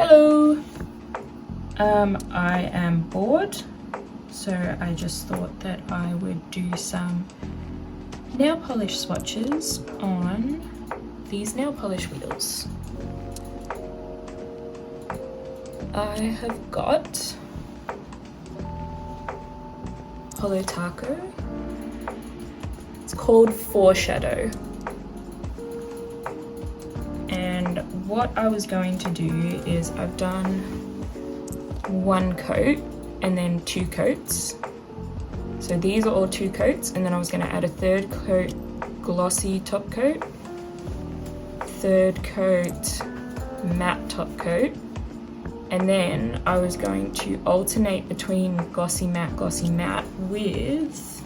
Hello! I am bored, so I just thought that I would do some nail polish swatches on these nail polish wheels. I have got Holo Taco. It's called Foreshadow. And what I was going to do is I've done one coat and then 2 coats. So these are all 2 coats, and then I was going to add a 3rd coat glossy top coat, 3rd coat matte top coat, and then I was going to alternate between glossy matte with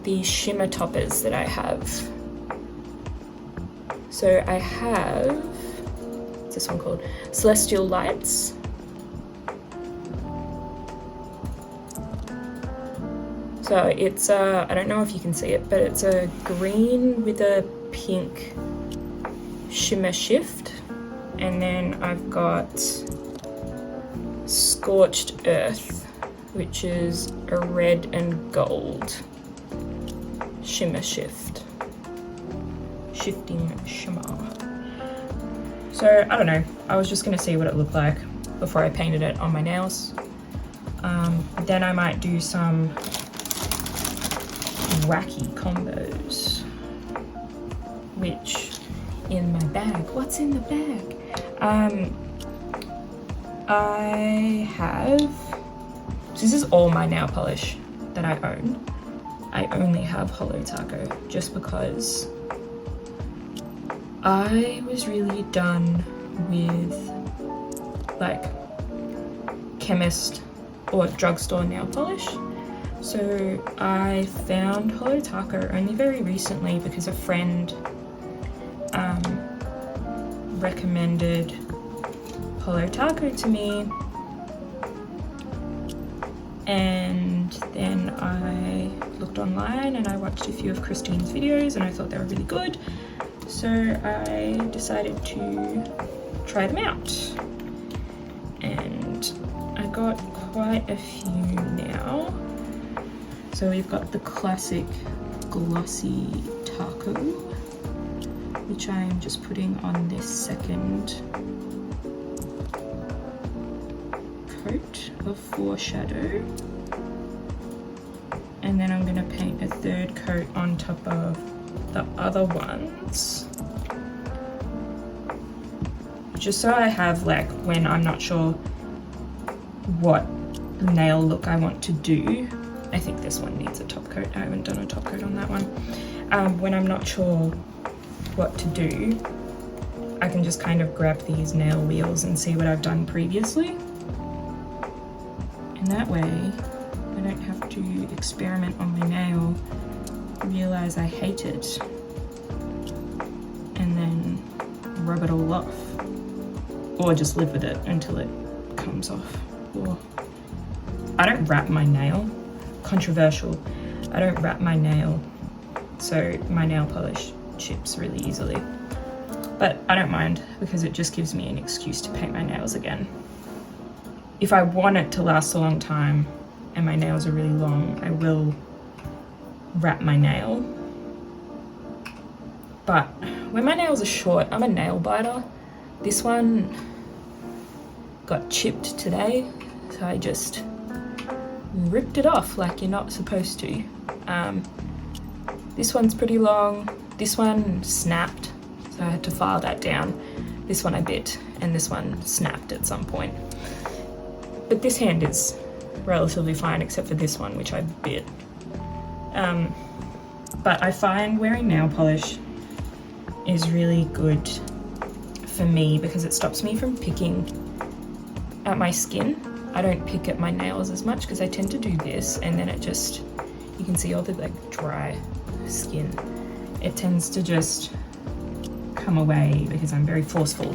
the shimmer toppers that I have. So I have, what's this one called? Celestial Lights. So it's I don't know if you can see it, but it's a green with a pink shimmer shift. And then I've got Scorched Earth, which is a red and gold shimmer shift. Shifting shimmer. So I don't know, I was just gonna see what it looked like before I painted it on my nails. Then I might do some wacky combos, which in my bag, what's in the bag? I have, so this is all my nail polish that I own. I only have Holo Taco just because I was really done with like chemist or drugstore nail polish. So I found Holo Taco only very recently because a friend recommended Holo Taco to me, and then I looked online and I watched a few of Christine's videos and I thought they were really good, so I decided to try them out, and I got quite a few now. So we've got the classic glossy taco, which I'm just putting on this 2nd coat of Foreshadow. And then I'm gonna paint a 3rd coat on top of the other ones. Just so I have, like, when I'm not sure what nail look I want to do. I think this one needs a top coat. I haven't done a top coat on that one. When I'm not sure what to do, I can just kind of grab these nail wheels and see what I've done previously. And that way, I don't have to experiment on my nail, realize I hate it, and then rub it all off. Or just live with it until it comes off. Or I don't wrap my nail. Controversial. I don't wrap my nail, so my nail polish chips really easily. But I don't mind because it just gives me an excuse to paint my nails again. If I want it to last a long time and my nails are really long, I will wrap my nail. But when my nails are short, I'm a nail biter. This one got chipped today, so I just ripped it off like you're not supposed to. This one's pretty long. This one snapped, so I had to file that down. This one I bit, and this one snapped at some point. But this hand is relatively fine, except for this one, which I bit. But I find wearing nail polish is really good for me because it stops me from picking at my skin. I don't pick at my nails as much because I tend to do this, and then it just, you can see all the like dry skin. It tends to just come away because I'm very forceful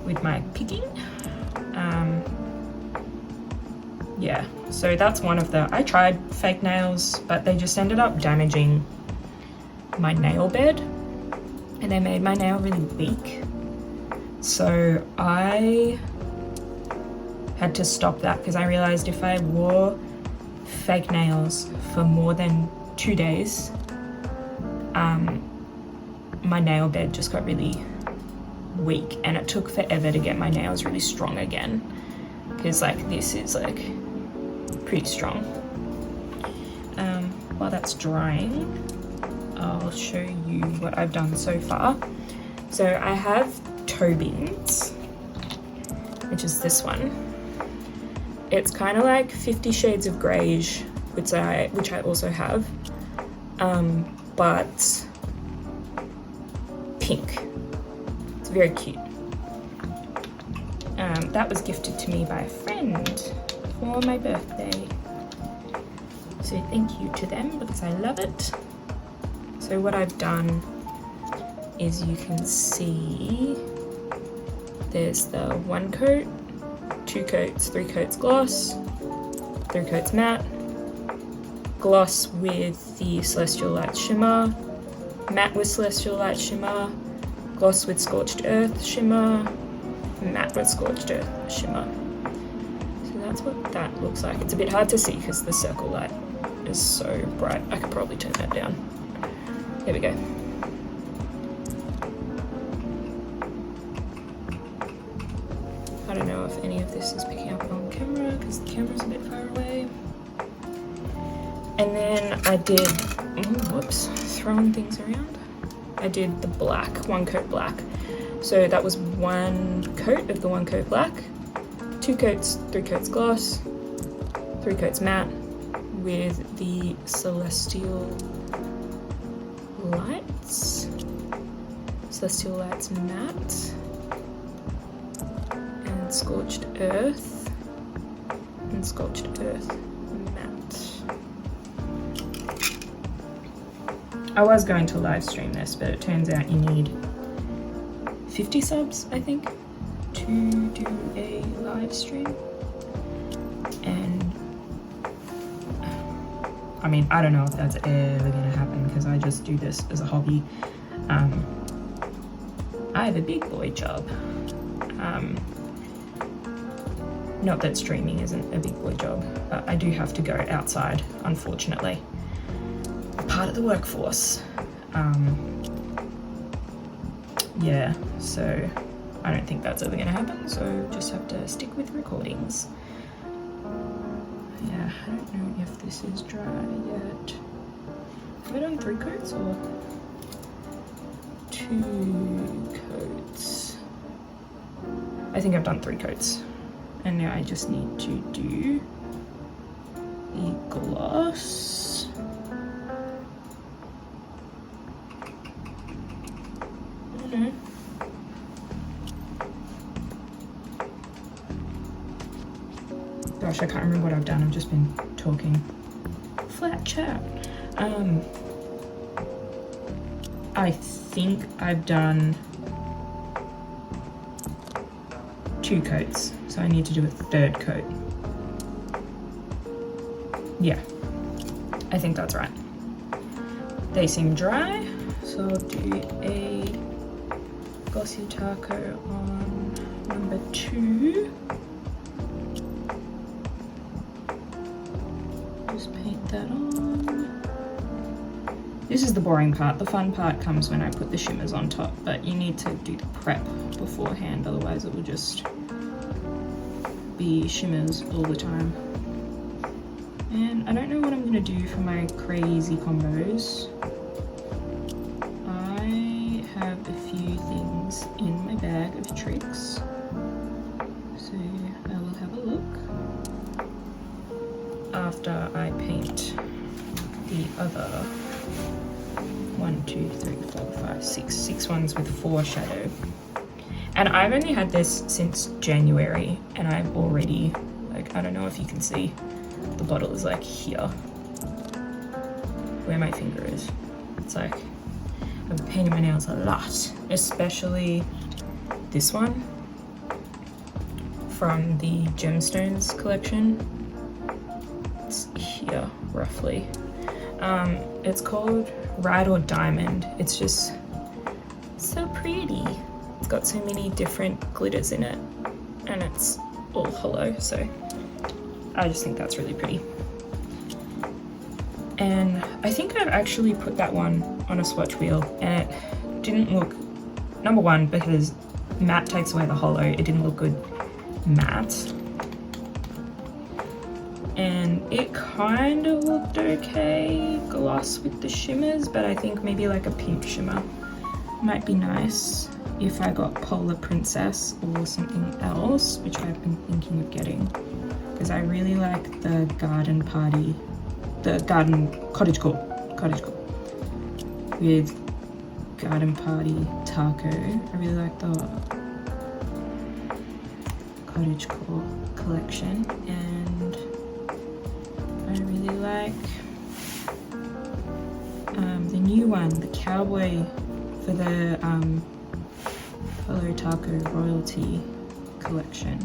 with my picking. Yeah, so that's one of the, I tried fake nails, but they just ended up damaging my nail bed and they made my nail really weak. So I had to stop that because I realized if I wore fake nails for more than 2 days, my nail bed just got really weak, and it took forever to get my nails really strong again, because like this is like pretty strong. While that's drying, I'll show you what I've done so far. So I have toe beans, which is this one. It's kind of like 50 Shades of Greyish, which I also have, but pink. It's very cute. That was gifted to me by a friend for my birthday. So thank you to them because I love it. So what I've done is, you can see there's the 1 coat, 2 coats, 3 coats gloss, 3 coats matte, gloss with the Celestial Light Shimmer, matte with Celestial Light Shimmer, gloss with Scorched Earth Shimmer, matte with Scorched Earth Shimmer. So that's what that looks like. It's a bit hard to see because the circle light is so bright. I could probably turn that down. There we go. I don't know if any of this is picking up on camera because the camera's a bit far away. And then I did, whoops, throwing things around. I did the black, 1 coat black. So that was 1 coat of the 1 coat black, 2 coats, 3 coats gloss, 3 coats matte with the Celestial Lights matte, and Scorched Earth, and Scorched Earth matte. I was going to live stream this, but it turns out you need 50 subs, I think, to do a live stream. And I mean, I don't know if that's ever gonna happen because I just do this as a hobby. I have a big boy job. Not that streaming isn't a big boy job, but I do have to go outside, unfortunately. Part of the workforce. Yeah, so I don't think that's ever gonna happen, so just have to stick with recordings. Yeah, I don't know if this is dry yet. Have I done 3 coats or 2 coats? I think I've done 3 coats. And now I just need to do the gloss. I don't know. Gosh, I can't remember what I've done. I've just been talking. Flat chat. I think I've done 2 coats, so I need to do a 3rd coat. Yeah, I think that's right. They seem dry, so I'll do a glossy taco on number 2. Just paint that on. This is the boring part. The fun part comes when I put the shimmers on top, but you need to do the prep beforehand, otherwise it will just be shimmers all the time. And I don't know what I'm gonna do for my crazy combos. I have a few things in my bag of tricks, so I will have a look after I paint the other 1, 2, 3, 4, 5, 6 ones with 4 shadow. And I've only had this since January, and I've already, like, I don't know if you can see, the bottle is like here, where my finger is. It's like, I've been painting my nails a lot, especially this one from the Gemstones collection. It's here, roughly. It's called Ride or Diamond. It's just so pretty. It's got so many different glitters in it, and it's all hollow, so I just think that's really pretty. And I think I've actually put that one on a swatch wheel, and it didn't look, number one, because matte takes away the hollow, it didn't look good matte. And it kind of looked okay gloss with the shimmers, but I think maybe like a pink shimmer might be nice if I got Polar Princess or something else, which I've been thinking of getting, because I really like the Garden Party, the Cottage Core with Garden Party Taco. I really like the Cottage Core collection, and I really like the new one, the Cowboy, for the Polo Taco Royalty collection.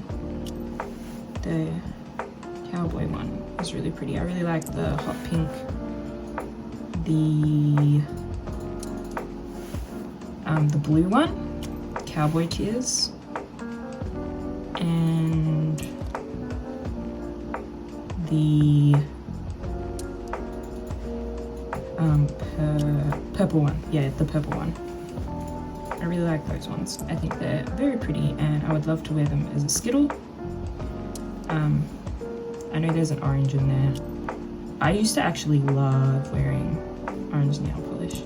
The Cowboy one is really pretty. I really like the hot pink, the blue one, Cowboy Tears, and the purple one. Yeah, the purple one. I really like those ones. I think they're very pretty, and I would love to wear them as a Skittle. I know there's an orange in there. I used to actually love wearing orange nail polish.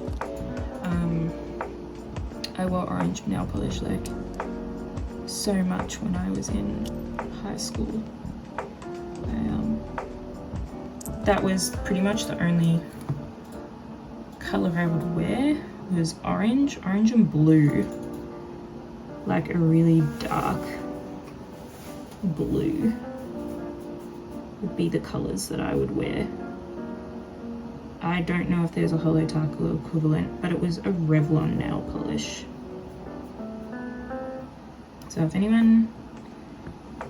I wore orange nail polish like so much when I was in high school. That was pretty much the only color I would wear, was orange and blue, like a really dark blue would be the colors that I would wear. I don't know if there's a Holo Taco equivalent, but it was a Revlon nail polish. So if anyone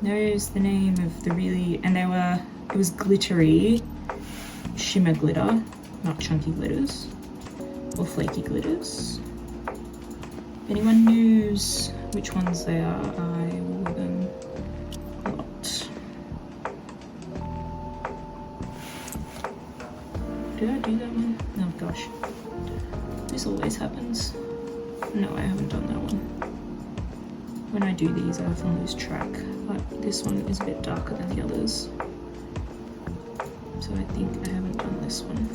knows the name of the really, and it was glittery shimmer glitter, not chunky glitters or flaky glitters. If anyone knows which ones they are, I will wear them a lot. Did I do that one? Oh gosh, this always happens. No, I haven't done that one. When I do these, I often lose track, but this one is a bit darker than the others. So I think I haven't done this one.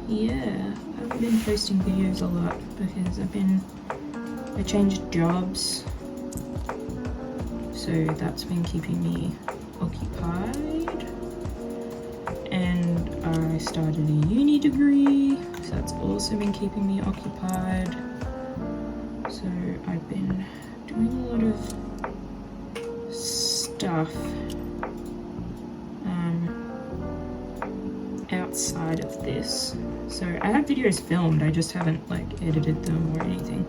Yeah, I've been posting videos a lot because I changed jobs, so that's been keeping me occupied. And I started a uni degree, so that's also been keeping me occupied. So I've been doing a lot of stuff outside of this. So I have videos filmed, I just haven't like edited them or anything.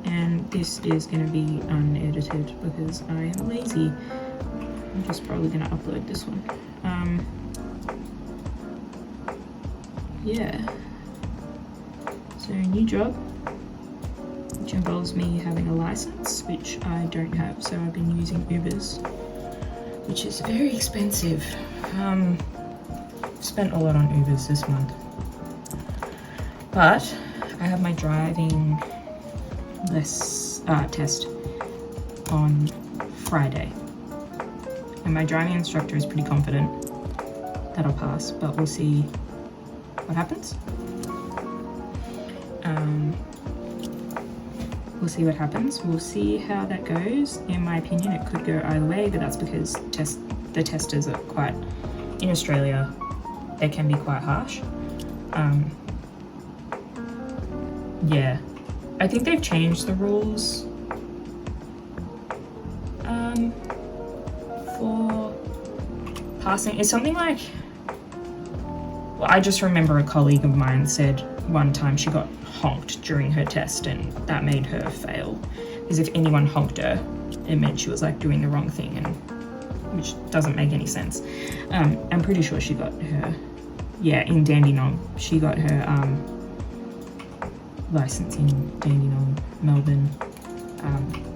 And this is going to be unedited because I am lazy. I'm just probably going to upload this one. Yeah. So new job, which involves me having a license, which I don't have. So I've been using Ubers, which is very expensive. Spent a lot on Ubers this month. But I have my driving test on Friday. And my driving instructor is pretty confident that I'll pass, but we'll see what happens. We'll see what happens. We'll see how that goes. In my opinion, it could go either way, but that's because the testers are quite, in Australia, they can be quite harsh. Yeah, I think they've changed the rules for passing. It's something like, well, I just remember a colleague of mine said one time she got honked during her test and that made her fail, because if anyone honked her, it meant she was like doing the wrong thing, and which doesn't make any sense. I'm pretty sure she got her, yeah, in Dandenong. She got her license in Dandenong, Melbourne,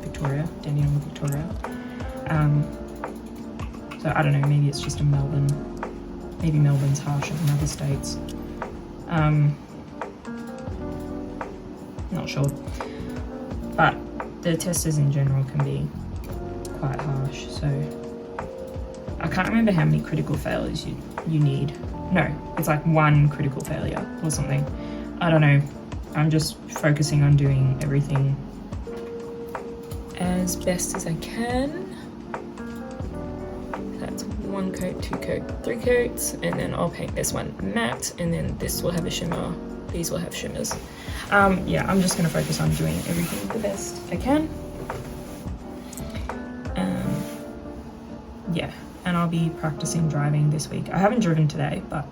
Victoria, Dandenong, Victoria. So I don't know, maybe it's just a Melbourne, maybe Melbourne's harsher than other states. Not sure. But the testers in general can be quite harsh, so I can't remember how many critical failures you need. No, it's like 1 critical failure or something. I don't know. I'm just focusing on doing everything as best as I can. That's 1 coat, 2 coat, 3 coats, and then I'll paint this one matte, and then this will have a shimmer, these will have shimmers. Yeah, I'm just gonna focus on doing everything the best I can. Yeah, and I'll be practicing driving this week. I haven't driven today, but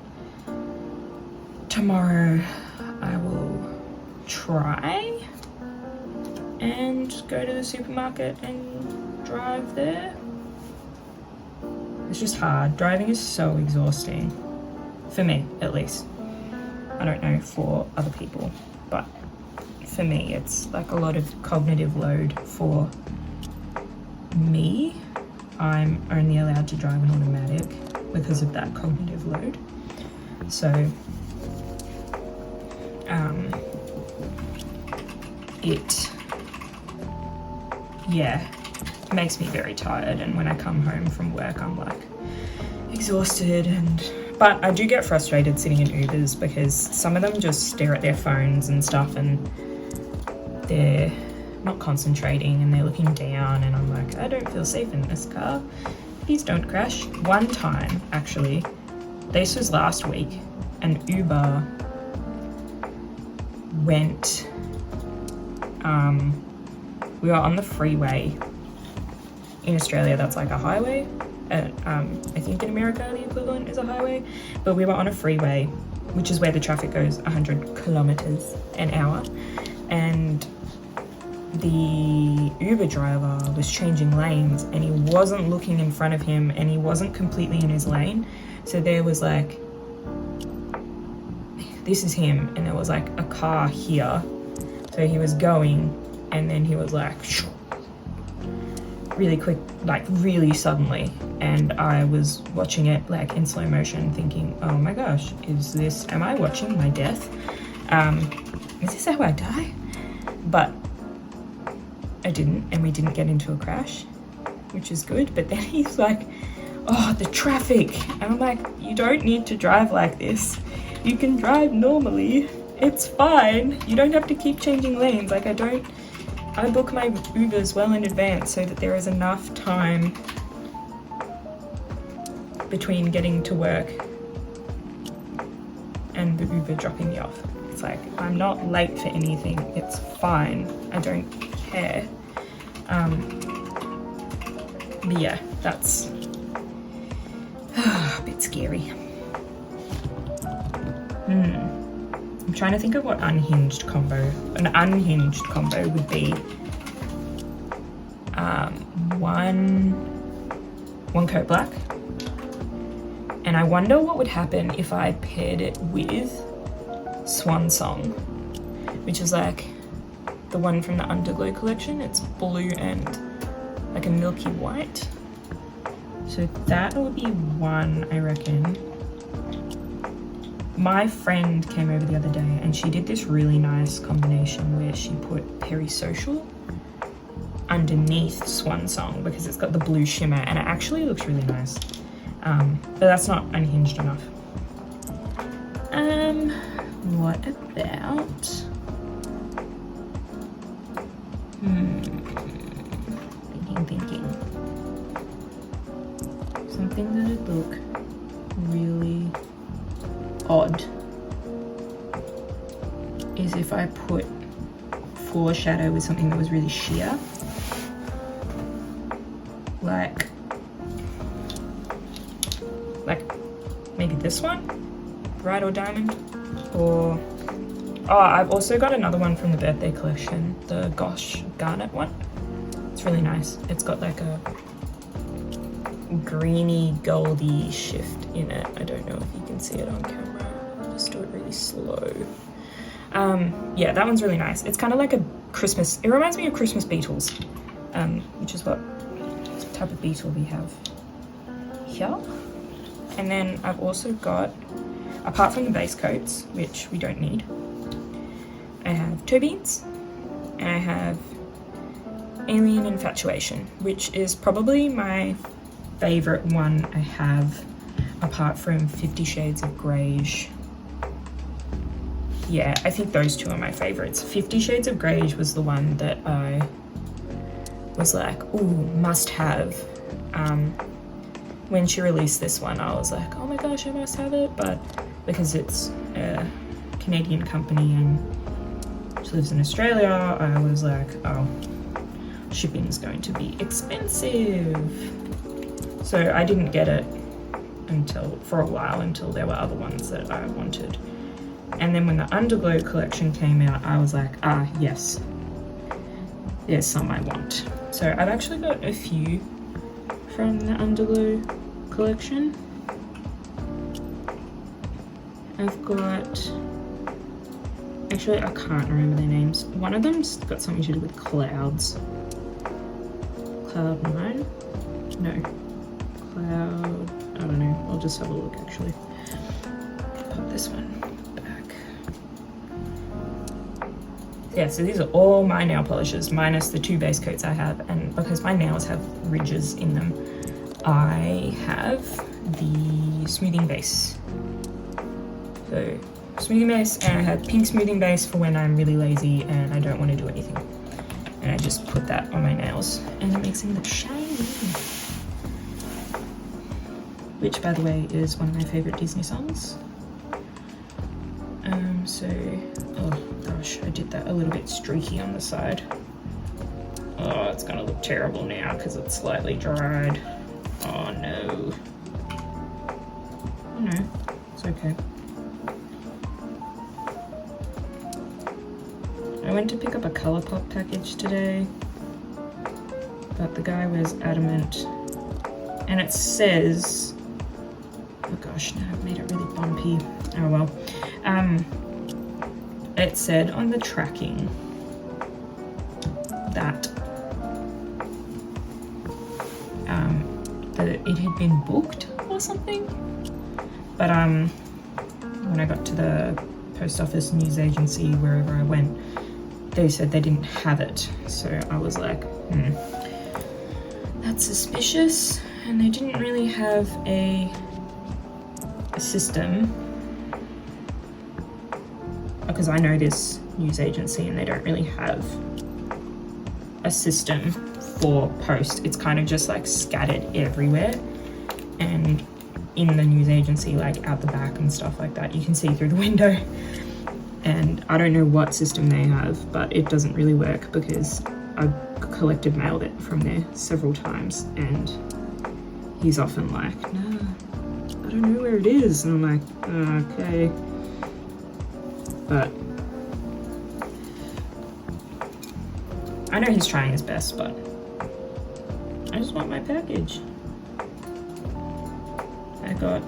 tomorrow I will try and go to the supermarket and drive there. It's just hard. Driving is so exhausting. For me, at least. I don't know for other people, but for me, it's like a lot of cognitive load for me. I'm only allowed to drive an automatic because of that cognitive load. So, yeah, makes me very tired, and when I come home from work I'm like exhausted, but I do get frustrated sitting in Ubers because some of them just stare at their phones and stuff, and they're not concentrating and they're looking down, and I'm like, I don't feel safe in this car, please don't crash. One time, actually, this was last week, an Uber went, we were on the freeway. In Australia, that's like a highway. I think in America, the equivalent is a highway. But we were on a freeway, which is where the traffic goes 100 kilometers an hour. And the Uber driver was changing lanes, and he wasn't looking in front of him, and he wasn't completely in his lane. So there was like, this is him, and there was like a car here. So he was going, and then he was like, really quick, like really suddenly, and I was watching it like in slow motion thinking, oh my gosh, am I watching my death? Is this how I die? But I didn't, and we didn't get into a crash, which is good. But then he's like, oh, the traffic, and I'm like, you don't need to drive like this, you can drive normally, it's fine, you don't have to keep changing lanes. Like, I book my Ubers well in advance so that there is enough time between getting to work and the Uber dropping me off. It's like, I'm not late for anything, it's fine, I don't care. But yeah, that's a bit scary. I'm trying to think of what an unhinged combo would be. One coat black, and I wonder what would happen if I paired it with Swan Song, which is like the one from the Underglow collection. It's blue and like a milky white, so that would be one, I reckon. My friend came over the other day and she did this really nice combination where she put Perisocial underneath Swan Song because it's got the blue shimmer, and it actually looks really nice. But that's not unhinged enough. What about thinking something that would look really odd is if I put foreshadow with something that was really sheer, like maybe this one, Bright or Diamond, or I've also got another one from the birthday collection, the Gosh Garnet one. It's It's really nice. It's got like a greeny goldy shift in it. I don't know if you can see it on camera. I'll just do it really slow. Yeah, that one's really nice. It's kind of like a Christmas, it reminds me of Christmas beetles, which is what type of beetle we have here. And then I've also got, apart from the base coats, which we don't need, I have Toe Beans, and I have Alien Infatuation, which is probably my favorite one I have, apart from 50 Shades of Greige. Yeah, I think those two are my favorites. 50 Shades of Greige was the one that I was like, ooh, must have. When she released this one, I was like, oh my gosh, I must have it. But because it's a Canadian company and she lives in Australia, I was like, oh, shipping's going to be expensive. So I didn't get it for a while, until there were other ones that I wanted. And then when the Underglow collection came out, I was like, ah, yes, there's some I want. So I've actually got a few from the Underglow collection. I've got, actually I can't remember their names. One of them's got something to do with clouds. Cloud 9? No. Cloud, I don't know. I'll just have a look actually. Put this one back. Yeah, so these are all my nail polishes, minus the 2 base coats I have, and because my nails have ridges in them, I have the smoothing base. So smoothing base, and I have pink smoothing base for when I'm really lazy and I don't want to do anything. And I just put that on my nails and it makes them look shiny. Which, by the way, is one of my favorite Disney songs. So, oh gosh, I did that a little bit streaky on the side. Oh, it's gonna look terrible now because it's slightly dried. Oh no. Oh no, it's okay. I went to pick up a ColourPop package today, but the guy was adamant, and it says, oh gosh, now I've made it really bumpy. Oh well. It said on the tracking that that it had been booked or something, but when I got to the post office, news agency, wherever I went, they said they didn't have it. So I was like, that's suspicious. And they didn't really have a system, because I know this news agency and they don't really have a system for post. It's kind of just like scattered everywhere, and in the news agency, like out the back and stuff like that, you can see through the window. And I don't know what system they have, but it doesn't really work because I've collected mail it from there several times, and he's often like, no, I don't know where it is. And I'm like, okay. But I know he's trying his best, but I just want my package. I got,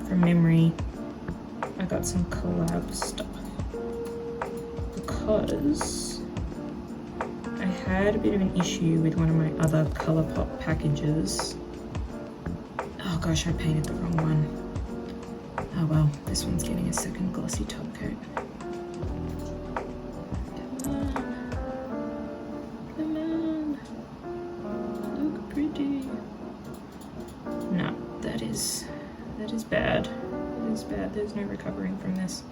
from memory, I got some collab stuff because I had a bit of an issue with one of my other ColourPop packages. Oh gosh, I painted the wrong one. Oh well, this one's getting a second glossy top coat. Come on, look pretty. No, that is bad. That is bad. There's no recovering from this.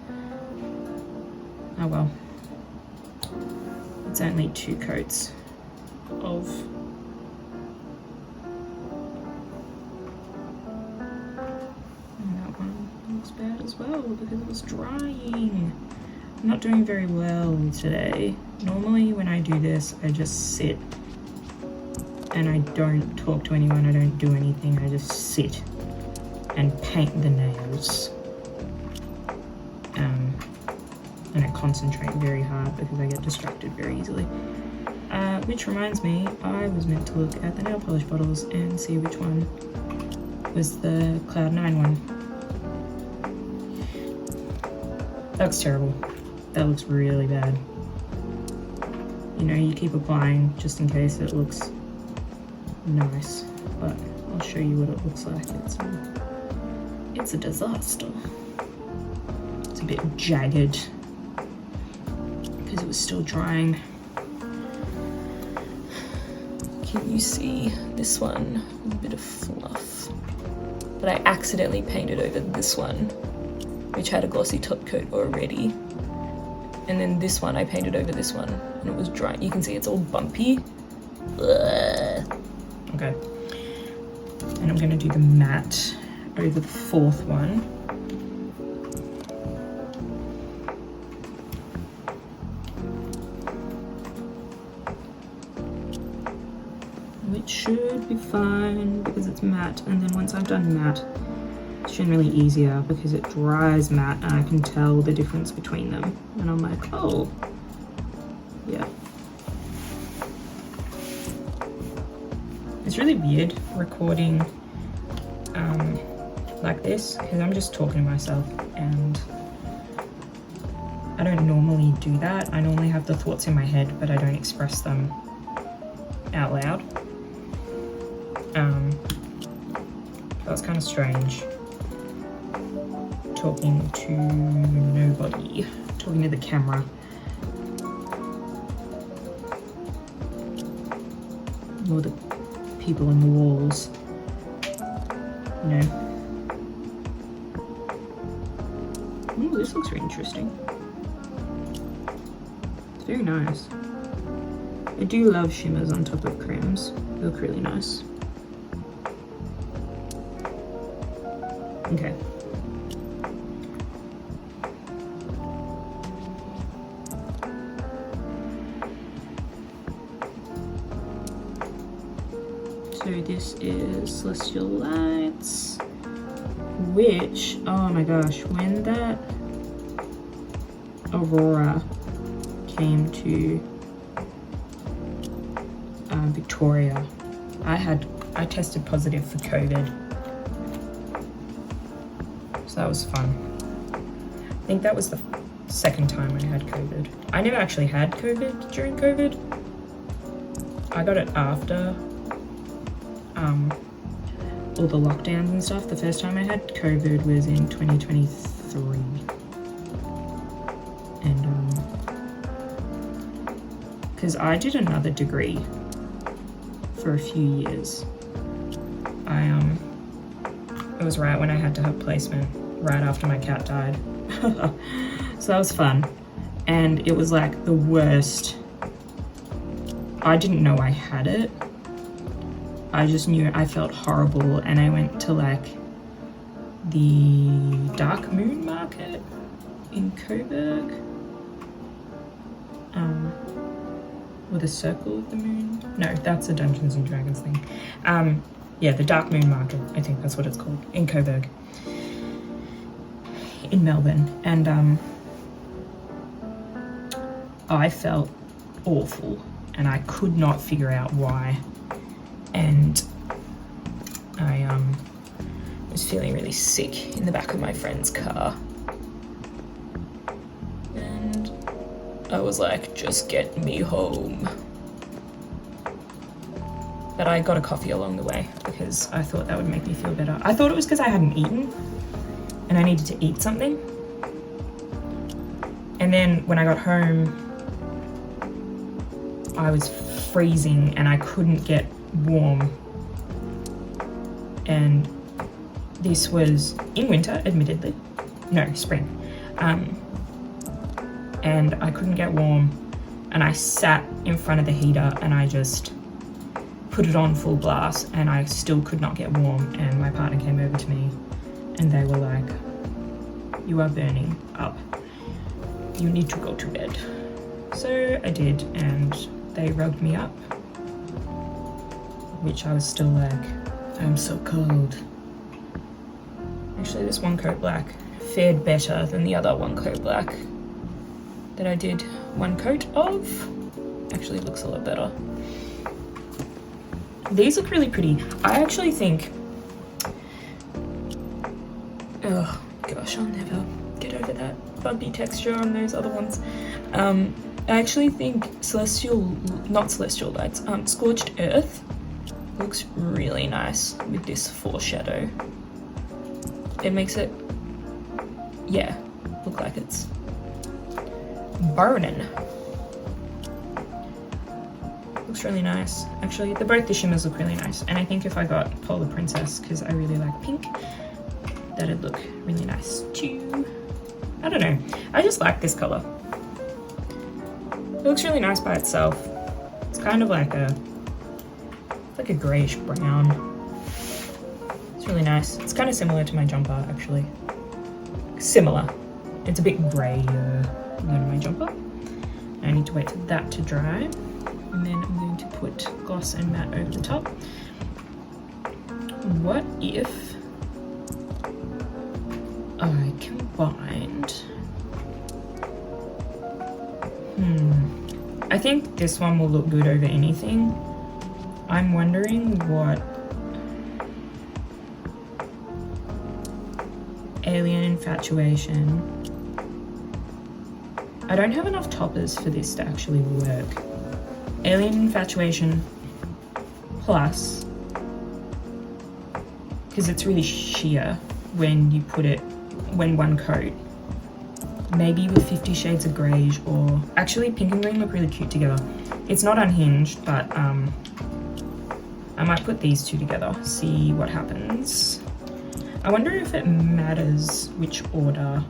Oh well. It's only 2 coats of bad as well because it was drying. I'm not doing very well today. Normally when I do this, I just sit and I don't talk to anyone, I don't do anything, I just sit and paint the nails. And I concentrate very hard because I get distracted very easily. Which reminds me, I was meant to look at the nail polish bottles and see which one was the Cloud 9 one. That looks terrible. That looks really bad. You know, you keep applying just in case it looks nice, but I'll show you what it looks like. It's a disaster. It's a bit jagged because it was still drying. Can you see this one? A bit of fluff. But I accidentally painted over this one, which had a glossy top coat already. And then this one, I painted over this one, and it was dry. You can see it's all bumpy. Ugh. Okay. And I'm gonna do the matte over the fourth one. Which should be fine because it's matte, and then once I've done matte, it's generally easier because it dries matte and I can tell the difference between them. And I'm like, oh, yeah. It's really weird recording like this because I'm just talking to myself, and I don't normally do that. I normally have the thoughts in my head, but I don't express them out loud. That's kind of strange. Talking to nobody, talking to the camera. Or the people on the walls, you know. Ooh, this looks really interesting. It's very nice. I do love shimmers on top of creams. They look really nice. Okay. So this is Celestial Lights, which, oh my gosh, when that Aurora came to Victoria, I tested positive for COVID. So that was fun. I think that was the second time I had COVID. I never actually had COVID during COVID. I got it after all the lockdowns and stuff. The first time I had COVID was in 2023. And because I did another degree for a few years. It was right when I had to have placement, right after my cat died. So that was fun. And it was like the worst. I didn't know I had it. I just knew I felt horrible, and I went to like the Dark Moon Market in Coburg. Or the Circle of the Moon. No, that's a Dungeons and Dragons thing. Yeah, the Dark Moon Market, I think that's what it's called, in Coburg, in Melbourne. And I felt awful, and I could not figure out why. And I was feeling really sick in the back of my friend's car. And I was like, just get me home. But I got a coffee along the way because I thought that would make me feel better. I thought it was because I hadn't eaten and I needed to eat something. And then when I got home, I was freezing and I couldn't get warm. And this was in winter, admittedly. No, spring. And I couldn't get warm. And I sat in front of the heater and I just put it on full blast, and I still could not get warm. And my partner came over to me and they were like, you are burning up. You need to go to bed. So I did, and they rubbed me up, which I was still like, I'm so cold. Actually, this one coat black fared better than the other one coat black that I did one coat of. Actually, it looks a lot better. These look really pretty. I actually think, oh gosh, I'll never get over that bumpy texture on those other ones. I actually think Celestial Lights, Scorched Earth looks really nice with this foreshadow. It makes it, yeah, look like it's burning. Looks really nice. Actually, both the shimmers look really nice. And I think if I got Polar Princess, because I really like pink, that'd look really nice too. I don't know. I just like this color. It looks really nice by itself. It's kind of like a grayish brown. It's really nice. It's kind of similar to my jumper, actually. Similar. It's a bit grayer than my jumper. I need to wait for that to dry. And then I'm going to put gloss and matte over the top. What if I combined... I think this one will look good over anything. I'm wondering what Alien Infatuation. I don't have enough toppers for this to actually work. Alien Infatuation plus, because it's really sheer when you put it, when one coat. Maybe with 50 Shades of Greige, or actually pink and green look really cute together. It's not unhinged, but I might put these two together, see what happens. I wonder if it matters which order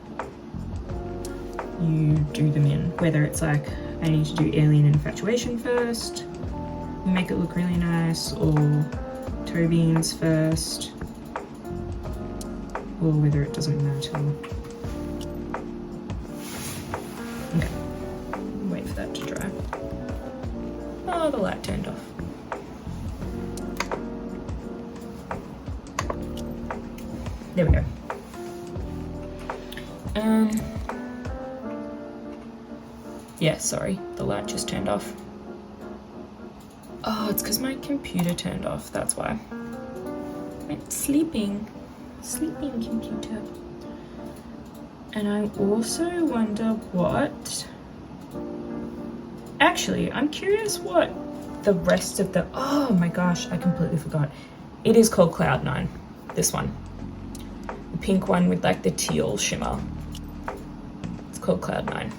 you do them in, whether it's like I need to do Alien Infatuation first, make it look really nice, or Toe Beans first, or whether it doesn't matter. Okay, wait for that to dry. Oh, the light turned off. There we go. Yeah, sorry, the light just turned off. Oh, it's because my computer turned off, that's why. It's sleeping computer. And I also wonder what... Actually, I'm curious what the rest of the... Oh my gosh, I completely forgot. It is called Cloud9, this one. The pink one with like the teal shimmer. It's called Cloud9.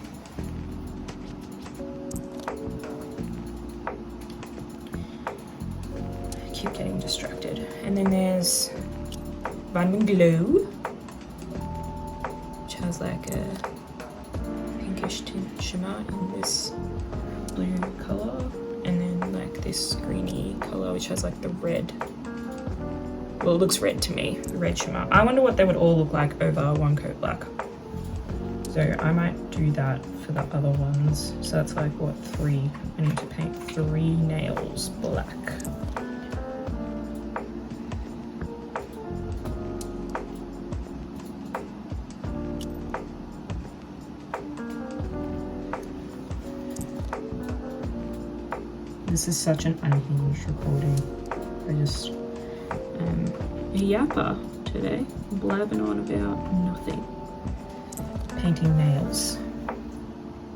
I keep getting distracted. And then there's Vitamin Glow, which has like a pinkish tint shimmer in this blue color, and then like this greeny color which has like the red. Well, it looks red to me, the red shimmer. I wonder what they would all look like over one coat black. So I might do that for the other ones. So that's like what, 3? I need to paint 3 nails black. This is such an unhinged recording. I just a yapper today, blabbing on about nothing. Painting nails,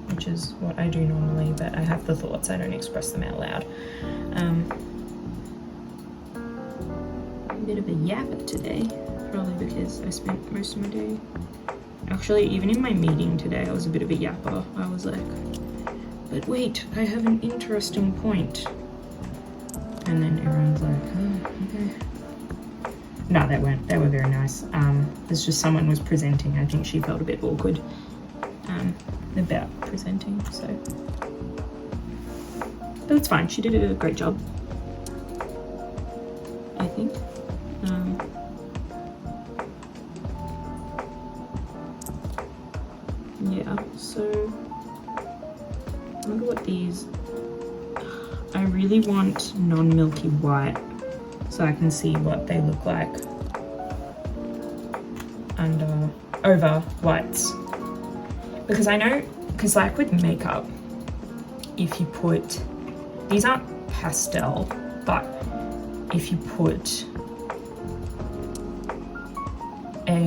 which is what I do normally, but I have the thoughts, I don't express them out loud. A bit of a yapper today, probably because I spent most of my day. Actually, even in my meeting today, I was a bit of a yapper. I was like, but wait, I have an interesting point. And then everyone's like, oh, okay. No, they weren't. They were very nice. It's just someone was presenting. I think she felt a bit awkward about presenting, so. But it's fine. She did a great job, I think. Yeah, so I wonder what these... I really want non-milky white so I can see what they look like over whites. Because I know, because like with makeup, if you put, these aren't pastel, but if you put a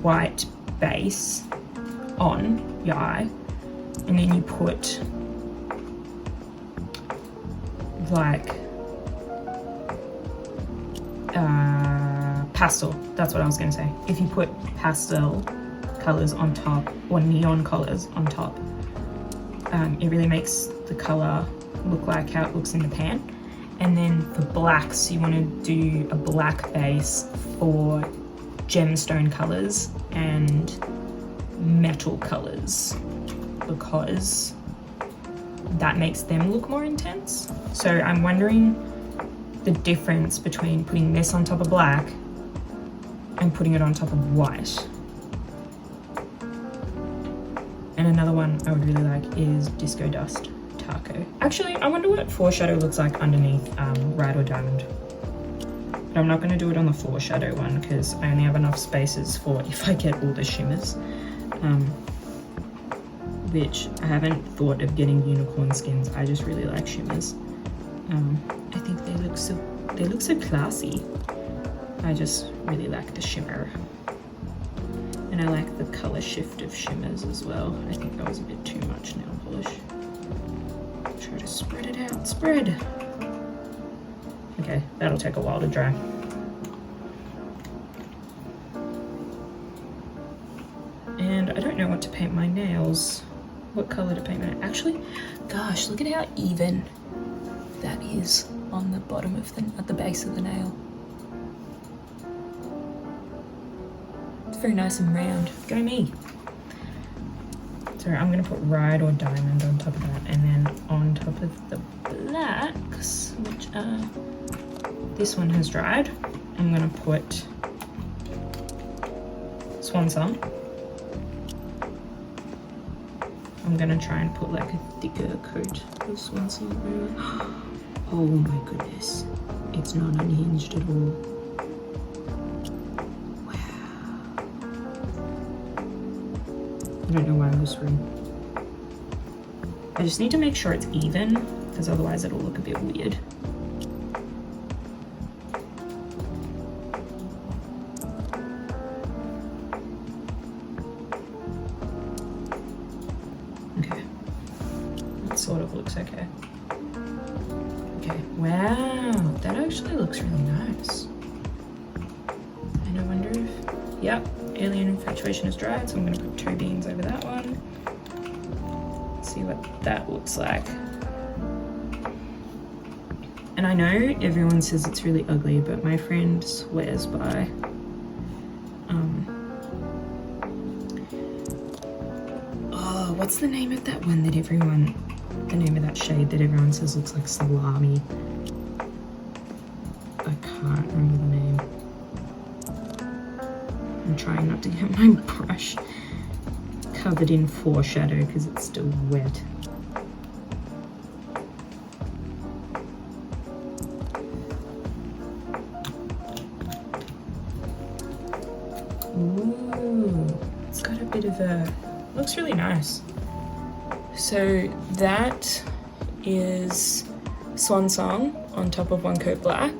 white base on your eye and then you put like pastel, that's what I was going to say. If you put pastel colors on top or neon colors on top, it really makes the color look like how it looks in the pan. And then for blacks, you want to do a black base for gemstone colors and metal colors because that makes them look more intense. So I'm wondering the difference between putting this on top of black and putting it on top of white. And another one I would really like is Disco Dust Taco. Actually, I wonder what foreshadow looks like underneath Ride or Diamond. But I'm not going to do it on the foreshadow one because I only have enough spaces for if I get all the shimmers. Which I haven't thought of getting unicorn skins. I just really like shimmers. I think they look so classy. I just really like the shimmer. And I like the color shift of shimmers as well. I think that was a bit too much nail polish. Try to spread it out. Spread! Okay, that'll take a while to dry. And I don't know what to paint my nails. What color to paint my nails? Actually, gosh, look at how even that is on the bottom of at the base of the nail. It's very nice and round. Go me. So I'm gonna put Ride or Diamond on top of that, and then on top of the blacks, which this one has dried, I'm gonna put Swan Song. I'm gonna try and put like a thicker coat of Swan Song over. Oh my goodness, it's not unhinged at all. Wow. I don't know why I'm whispering. I just need to make sure it's even, because otherwise it'll look a bit weird. Okay, that sort of looks okay. Okay, wow, that actually looks really nice. And I wonder if, yep, Alien Infatuation is dried, so I'm gonna put 2 beans over that one. See what that looks like. And I know everyone says it's really ugly, but my friend swears by oh, what's the name of that one that everyone, the name of that shade that everyone says looks like salami? I can't remember the name. I'm trying not to get my brush covered in foreshadow because it's still wet. Ooh, it's got a bit of a, looks really nice. So that is Swan Song on top of 1 coat black.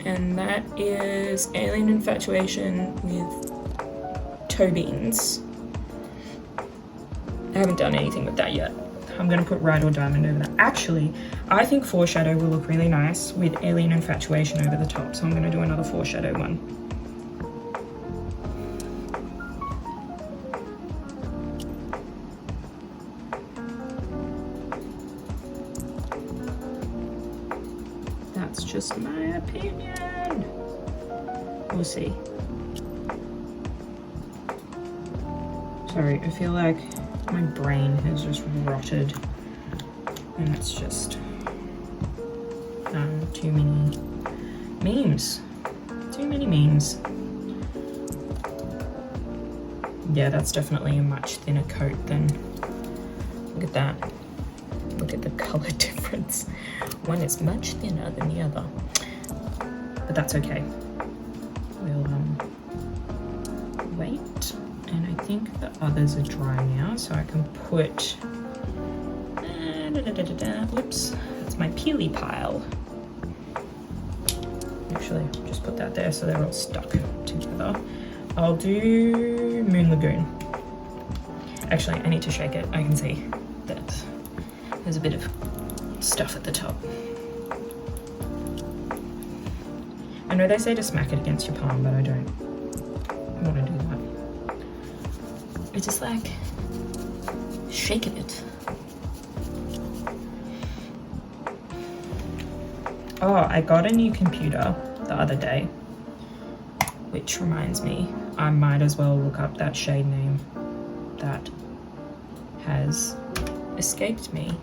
And that is Alien Infatuation with toe beans. I haven't done anything with that yet. I'm gonna put Ride or Diamond over that. Actually, I think foreshadow will look really nice with Alien Infatuation over the top, so I'm gonna do another foreshadow one. That's just my opinion. We'll see. Sorry, I feel like my brain has just rotted and it's just too many memes. Too many memes. Yeah, that's definitely a much thinner coat than, look at that. Look at the color difference. One is much thinner than the other. But that's okay. We'll wait. And I think the others are dry now, so I can put, whoops, It's my peely pile. Actually, just put that there so they're all stuck together. I'll do Moon Lagoon. Actually, I need to shake it. I can see that there's a bit of stuff at the top. I know they say to smack it against your palm, but I don't want to do that. I just like shaking it. Oh, I got a new computer the other day, which reminds me, I might as well look up that shade name that has escaped me.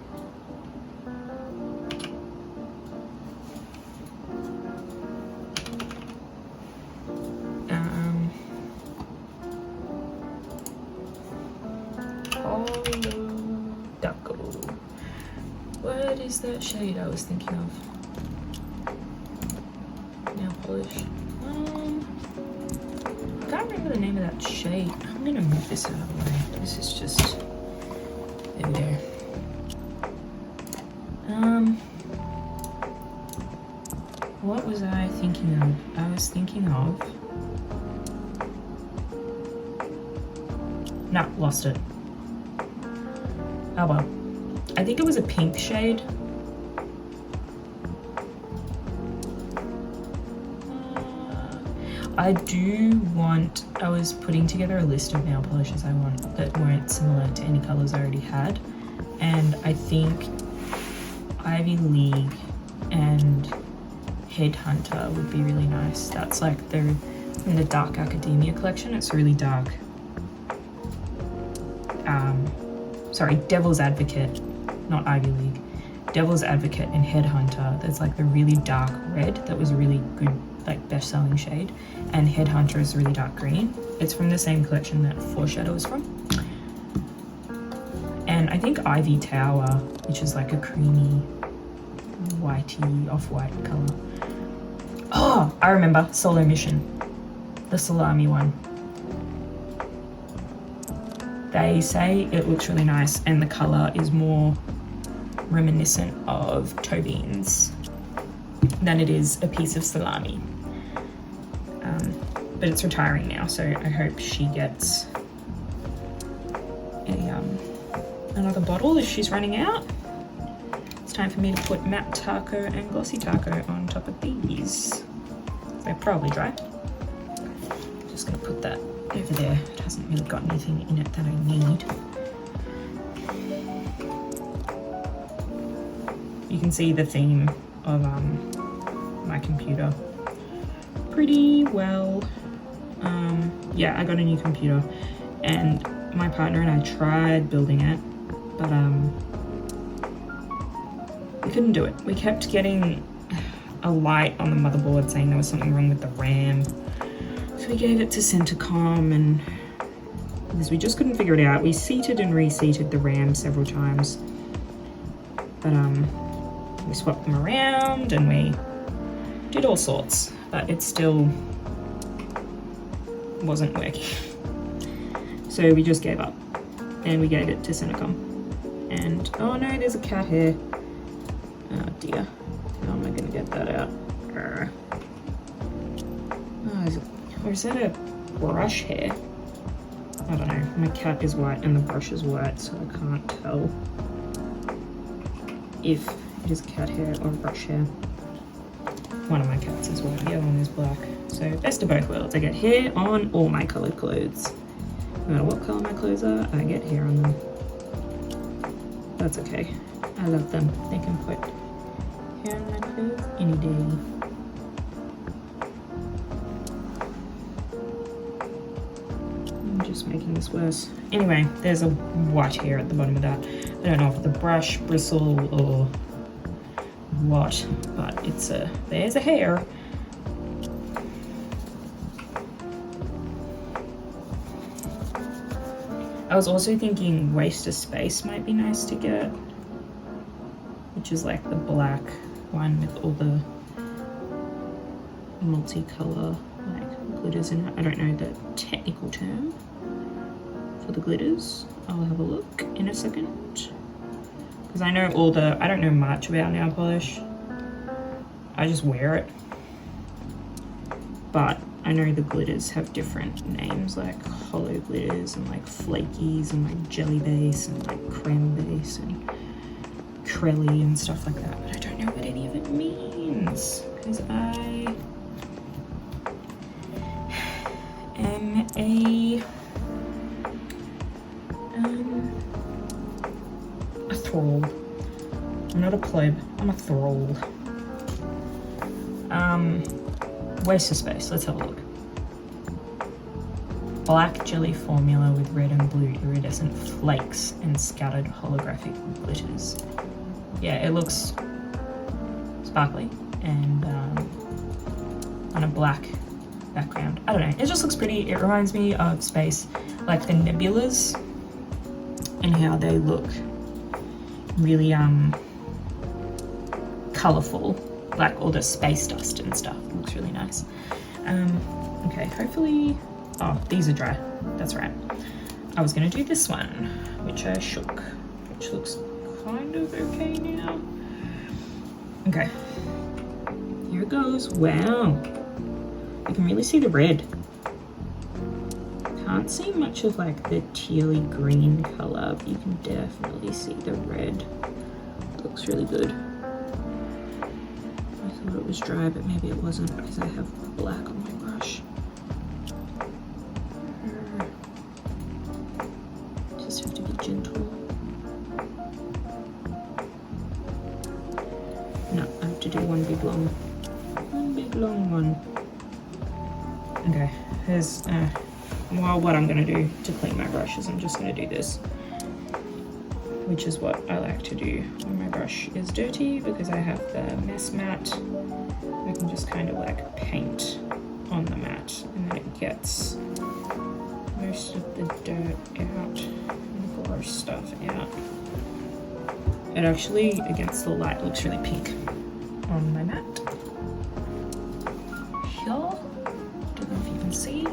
What is that shade I was thinking of? Nail polish. I can't remember the name of that shade. I'm gonna move this out of the way. This is just in there. What was I thinking of? I was thinking of. No, lost it. Oh well. I think it was a pink shade. I do want, I was putting together a list of nail polishes I want that weren't similar to any colors I already had. And I think Ivy League and Headhunter would be really nice. That's like from the Dark Academia collection. It's really dark. Sorry, Devil's Advocate, not Ivy League. Devil's Advocate and Headhunter, there's like the really dark red that was a really good, like, best-selling shade, and Headhunter is really dark green. It's from the same collection that Foreshadow is from. And I think Ivy Tower, which is like a creamy, whitey, off-white color. Oh, I remember, Solo Mission, the salami one. They say it looks really nice and the color is more reminiscent of toe beans than it is a piece of salami. But it's retiring now, so I hope she gets another bottle if she's running out. It's time for me to put matte taco and glossy taco on top of these. They're probably dry. Just gonna put that over there. It hasn't really got anything in it that I need. You can see the theme of my computer pretty well. Yeah, I got a new computer and my partner and I tried building it, but we couldn't do it. We kept getting a light on the motherboard saying there was something wrong with the RAM. So we gave it to Centacom and because we just couldn't figure it out. We seated and reseated the RAM several times, but we swapped them around and we did all sorts, but it still wasn't working. So we just gave up and we gave it to Centacom. And oh no, there's a cat hair. Oh dear, how am I gonna get that out? Or is that a brush hair? I don't know. My cat is white and the brush is white, so I can't tell if it is cat hair or brush hair. One of my cats is white, the other one is black. So best of both worlds. I get hair on all my coloured clothes. No matter what colour my clothes are, I get hair on them. That's okay. I love them. They can put hair on my clothes any day. I'm just making this worse. Anyway, there's a white hair at the bottom of that. I don't know if it's a brush, bristle, or what, but there's a hair. I was also thinking Waste of Space might be nice to get, which is like the black one with all the multicolor like glitters in it. I don't know the technical term for the glitters. I'll have a look in a second. because I know I don't know much about nail polish. I just wear it. But I know the glitters have different names, like hollow glitters and like flakies and like jelly base and like creme base and crelly and stuff like that. But I don't know what any of it means because I am a thrall. I'm not a pleb, I'm a thrall. Waste of space, let's have a look. Black jelly formula with red and blue iridescent flakes and scattered holographic glitters. Yeah, it looks sparkly and on a black background. I don't know, it just looks pretty. It reminds me of space, like the nebulas and how they look really colourful, like all the space dust and stuff. It looks really nice. Okay, hopefully, oh, these are dry, that's right. I was gonna do this one, which I shook, which looks kind of okay now. Okay, here it goes. Wow, you can really see the red. Can't see much of like the tealy green color, but you can definitely see the red. Looks really good. I thought it was dry, but maybe it wasn't because I have black on my brush. Just have to be gentle. No, I have to do one big long one. Okay, here's well, what I'm gonna do to clean my brush is I'm just gonna do this, which is what I like to do when my brush is dirty, because I have the mess mat. I can just kind of like paint on the mat and then it gets most of the dirt out and gross stuff out. It actually, against the light, looks really pink on my mat. Here, don't know if you can see,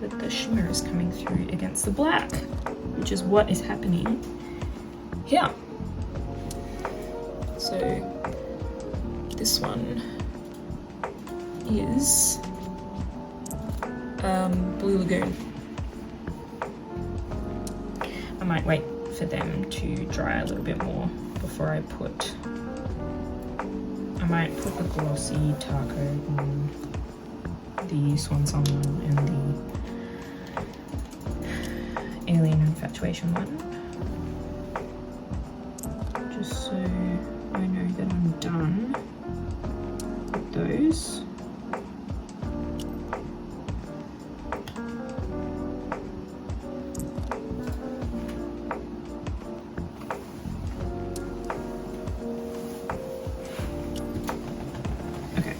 but the shimmer is coming through against the black, which is what is happening here. So this one is Blue Lagoon. I might wait for them to dry a little bit more before I might put the glossy Taco on the Swan Song one and the Alien Infatuation one, just so I know that I'm done with those. Okay.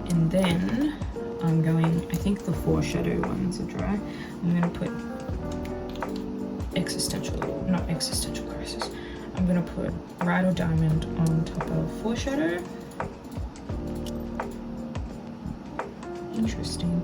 And then I'm going, I think the foreshadow ones are dry. I'm going to put not existential crisis. I'm going to put Ride or Diamond on top of foreshadow. Interesting.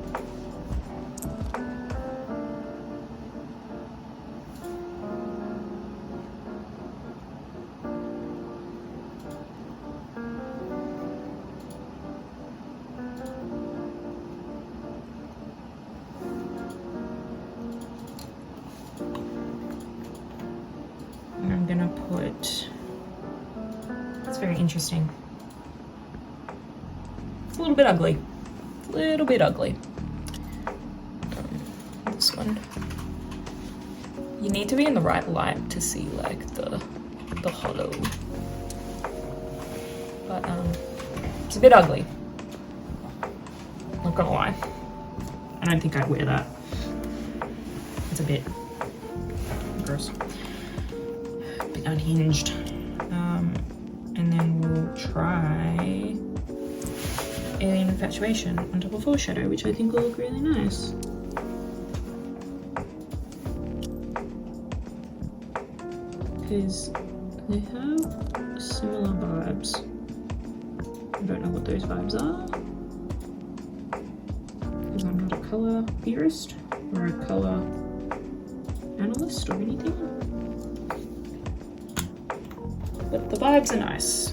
I'm gonna put, it's very interesting. It's a little bit ugly. This one. You need to be in the right light to see like the hollow. But it's a bit ugly. Not gonna lie. I don't think I'd wear that. It's a bit gross. Unhinged. And then we'll try Alien Infatuation on top of foreshadow, which I think will look really nice. Because they have similar vibes. I don't know what those vibes are, because I'm not a color theorist or a color analyst or anything, but the vibes are nice.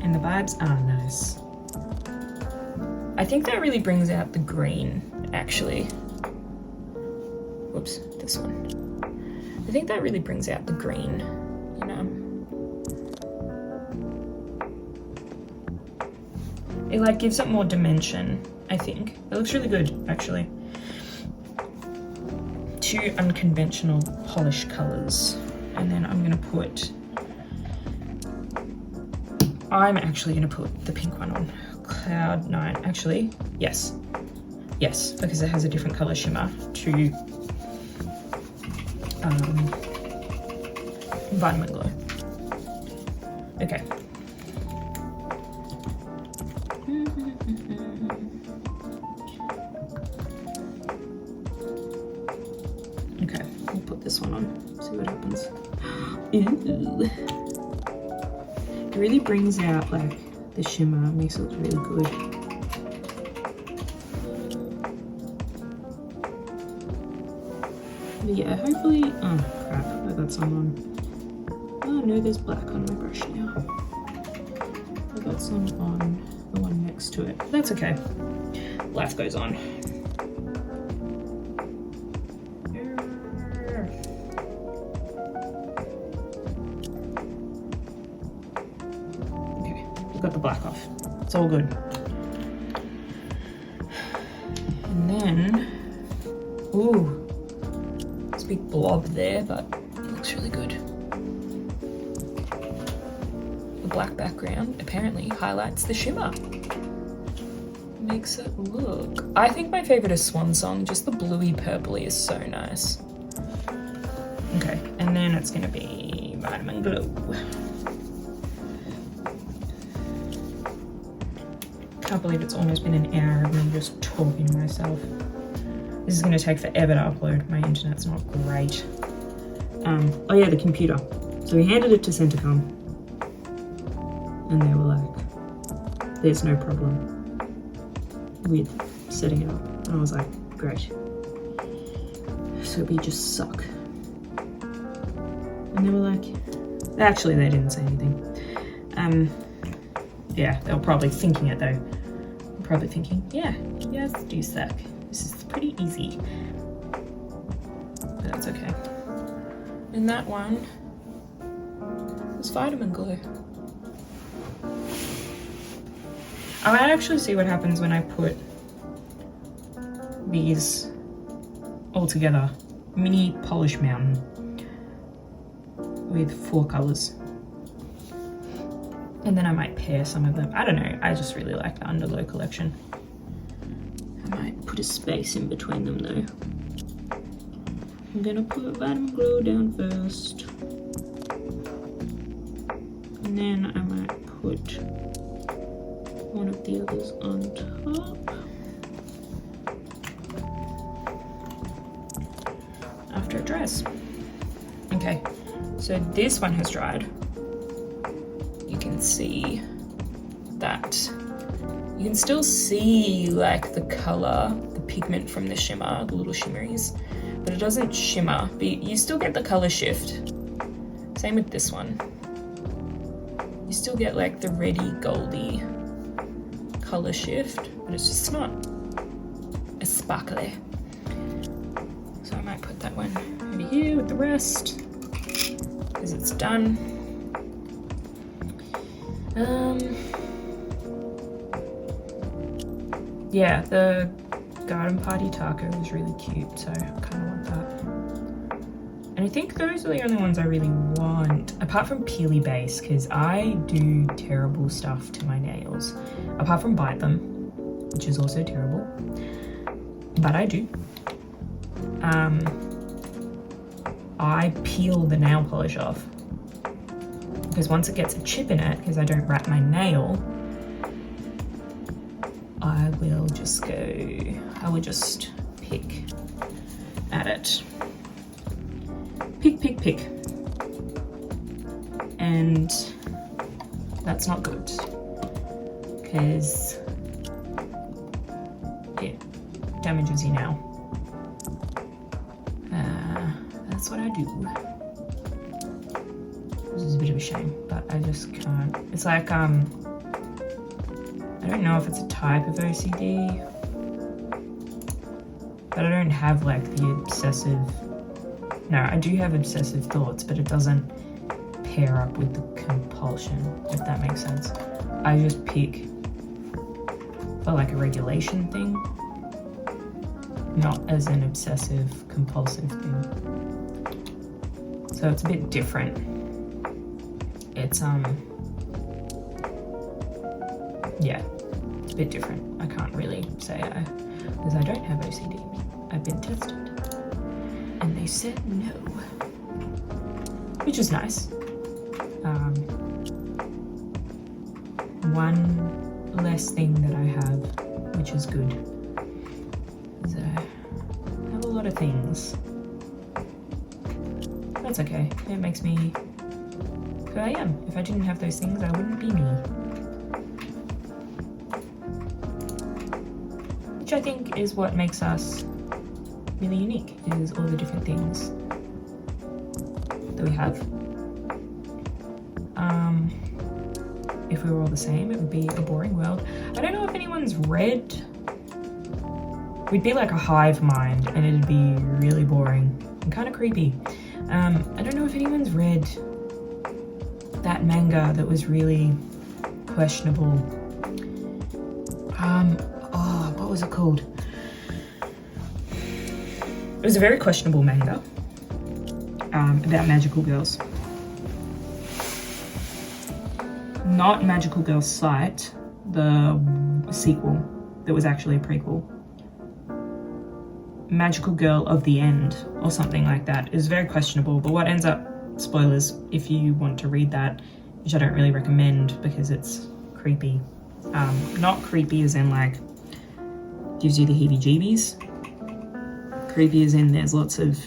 And the vibes are nice. I think that really brings out the green, actually. Whoops, this one. I think that really brings out the green, you know. It like gives it more dimension, I think. It looks really good, actually. Two unconventional polish colors. And then I'm actually gonna put the pink one on. Cloud 9, actually, yes, because it has a different color shimmer to Vitamin Glow. Okay. Okay, we'll put this one on, see what happens. Ooh. It really brings out like the shimmer, makes it look really good. But yeah, hopefully, oh crap, I got some on. Oh no, there's black on my brush now. I got some on the one next to it. That's okay, life goes on. Got the black off. It's all good. And then, ooh, this big blob there, but it looks really good. The black background apparently highlights the shimmer. Makes it look. I think my favorite is Swan Song. Just the bluey purpley is so nice. Okay, and then it's gonna be Vitamin Glow. I can't believe it's almost been an hour of me just talking to myself. This is going to take forever to upload. My internet's not great. Oh yeah, the computer. So we handed it to Centacom. And they were like, there's no problem with setting it up. And I was like, great. So we just suck. And they were like, actually they didn't say anything. Yeah, they were probably thinking it though. Probably thinking, yeah, you guys do suck. This is pretty easy. But that's okay. And that one was Vitamin Glow. I might actually see what happens when I put these all together. Mini polish mountain with 4 colors. And then I might pair some of them. I don't know, I just really like the Underglow collection. I might put a space in between them though. I'm gonna put Vitamin Glow down first. And then I might put one of the others on top. After it dries. Okay, so this one has dried. You can see that. You can still see like the color, the pigment from the shimmer, the little shimmeries, but it doesn't shimmer, but you still get the color shift. Same with this one. You still get like the reddy goldy color shift, but it's just not as sparkly. So I might put that one over here with the rest because it's done. Yeah, the garden party taco is really cute, so I kind of want that. And I think those are the only ones I really want, apart from peely base, because I do terrible stuff to my nails. Apart from bite them, which is also terrible, but I do. I peel the nail polish off, because once it gets a chip in it, because I don't wrap my nail, I will just pick at it. Pick. And that's not good, because damages you now. That's what I do. This is a bit of a shame, but I just can't. It's like, I don't know if it's a type of OCD, but I don't have like the obsessive, no, I do have obsessive thoughts, but it doesn't pair up with the compulsion, if that makes sense. I just pick for like a regulation thing, not as an obsessive compulsive thing. So it's a bit different. It's yeah, it's a bit different. I can't really say because I don't have OCD. I've been tested and they said no, which is nice. One less thing that I have, which is good, is I have a lot of things. That's okay. It makes me who I am. If I didn't have those things, I wouldn't be me. Which I think is what makes us really unique, is all the different things that we have. If we were all the same, it would be a boring world. I don't know if anyone's read. We'd be like a hive mind and it'd be really boring and kind of creepy. I don't know if anyone's read that manga that was really questionable. Oh, what was it called? It was a very questionable manga about magical girls. Not Magical Girl Sight, the sequel that was actually a prequel. Magical Girl of the End or something like that. It was very questionable, but what ends up, spoilers if you want to read that, which I don't really recommend because it's creepy. Not creepy as in like gives you the heebie-jeebies. Creepy as in there's lots of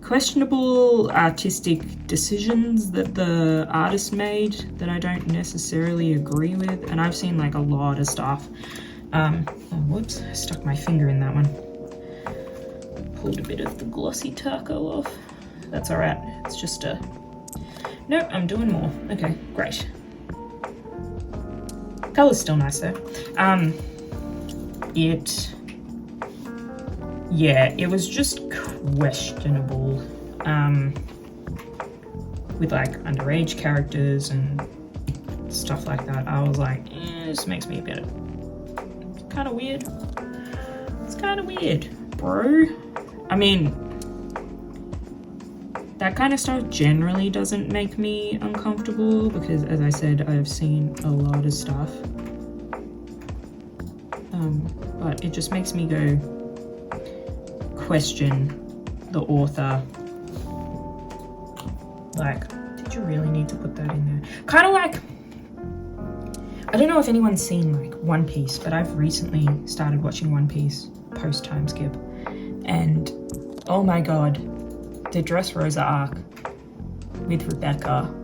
questionable artistic decisions that the artist made that I don't necessarily agree with, and I've seen like a lot of stuff. Oh, whoops, I stuck my finger in that one. Pulled a bit of the glossy taco off. That's alright, it's just a... Nope, I'm doing more. Okay, great. Colour's still nice though. Yeah, it was just questionable with like underage characters and stuff like that. I was like, this makes me a bit kind of weird. It's kind of weird, bro. I mean, that kind of stuff generally doesn't make me uncomfortable because, as I said, I've seen a lot of stuff. But it just makes me go question the author. Like, did you really need to put that in there? Kind of like, I don't know if anyone's seen like One Piece, but I've recently started watching One Piece post time skip, and oh my god, the Dressrosa arc with Rebecca,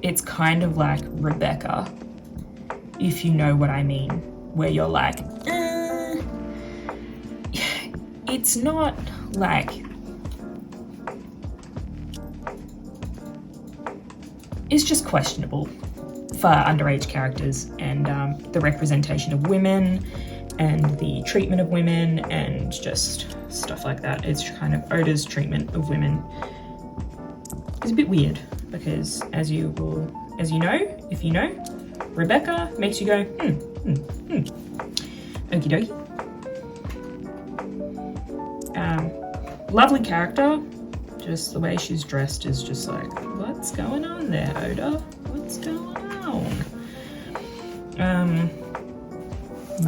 it's kind of like Rebecca, if you know what I mean, where you're like, it's not like, it's just questionable for underage characters, and the representation of women and the treatment of women and just stuff like that. It's kind of Oda's treatment of women is a bit weird because as you know, if you know, Rebecca makes you go, okie dokie. Lovely character, just the way she's dressed is just like, what's going on there, Oda? What's going on?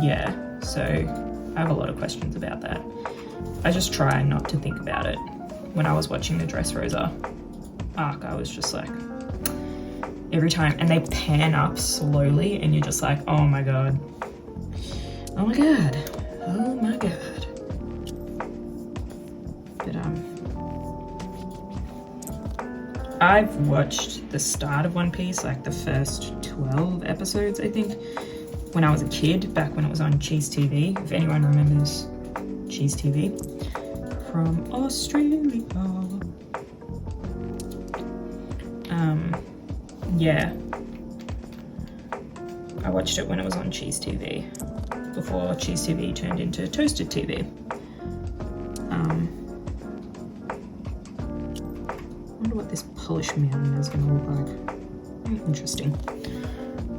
Yeah, so I have a lot of questions about that. I just try not to think about it. When I was watching the Dressrosa arc, I was just like, every time, and they pan up slowly and you're just like, oh my god, oh my god, oh my god. But I've watched the start of One Piece, like the first 12 episodes, I think, when I was a kid, back when it was on Cheese TV, if anyone remembers Cheese TV from Australia. Yeah, I watched it when it was on Cheese TV, before Cheese TV turned into Toasted TV. I wonder what this polished mountain is going to look like. Very interesting.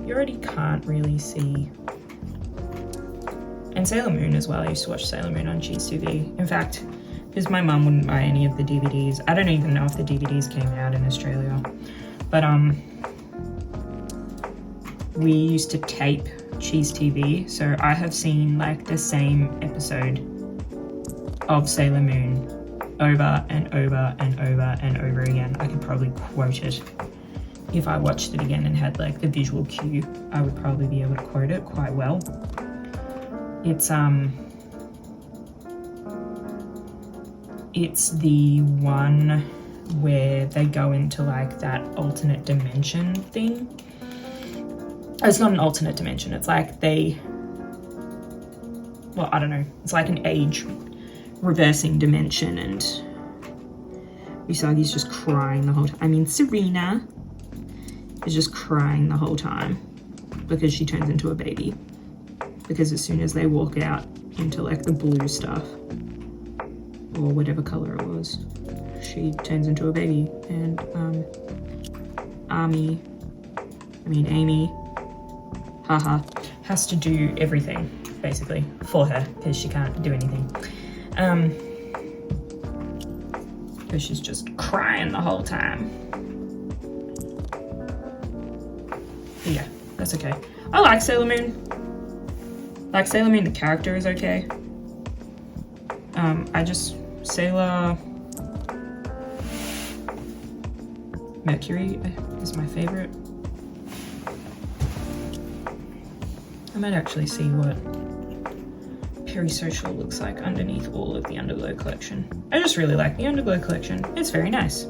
You already can't really see. And Sailor Moon as well. I used to watch Sailor Moon on Cheese TV. In fact, because my mum wouldn't buy any of the DVDs. I don't even know if the DVDs came out in Australia. But we used to tape Cheese TV. So I have seen like the same episode of Sailor Moon over and over and over and over again. I could probably quote it. If I watched it again and had like the visual cue, I would probably be able to quote it quite well. It's the one where they go into like that alternate dimension thing. It's not an alternate dimension, it's like I don't know, it's like an age reversing dimension, and Usagi's just crying the whole time. I mean, Serena is just crying the whole time because she turns into a baby. Because as soon as they walk out into like the blue stuff, or whatever color it was, she turns into a baby. And Amy, haha, has to do everything basically for her because she can't do anything. Because she's just crying the whole time. But yeah, that's okay. I like Sailor Moon. Like Sailor Moon, the character is okay. Sailor Mercury is my favorite. I might actually see what Perisocial looks like underneath all of the Underglow collection. I just really like the Underglow collection. It's very nice.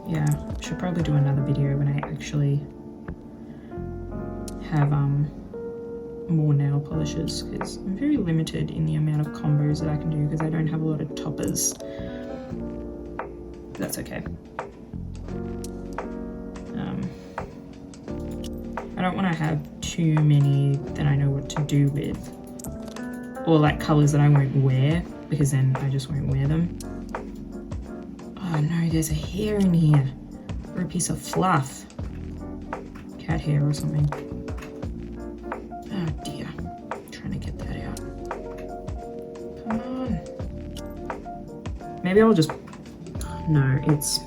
Yeah, I should probably do another video when I actually have more nail polishes, because I'm very limited in the amount of combos that I can do because I don't have a lot of toppers. That's okay. I don't want to have too many that I know what to do with, or like colors that I won't wear, because then I just won't wear them. Oh no, there's a hair in here, or a piece of fluff. Cat hair or something. Oh dear, I'm trying to get that out. Come on. Maybe I'll just, no, it's,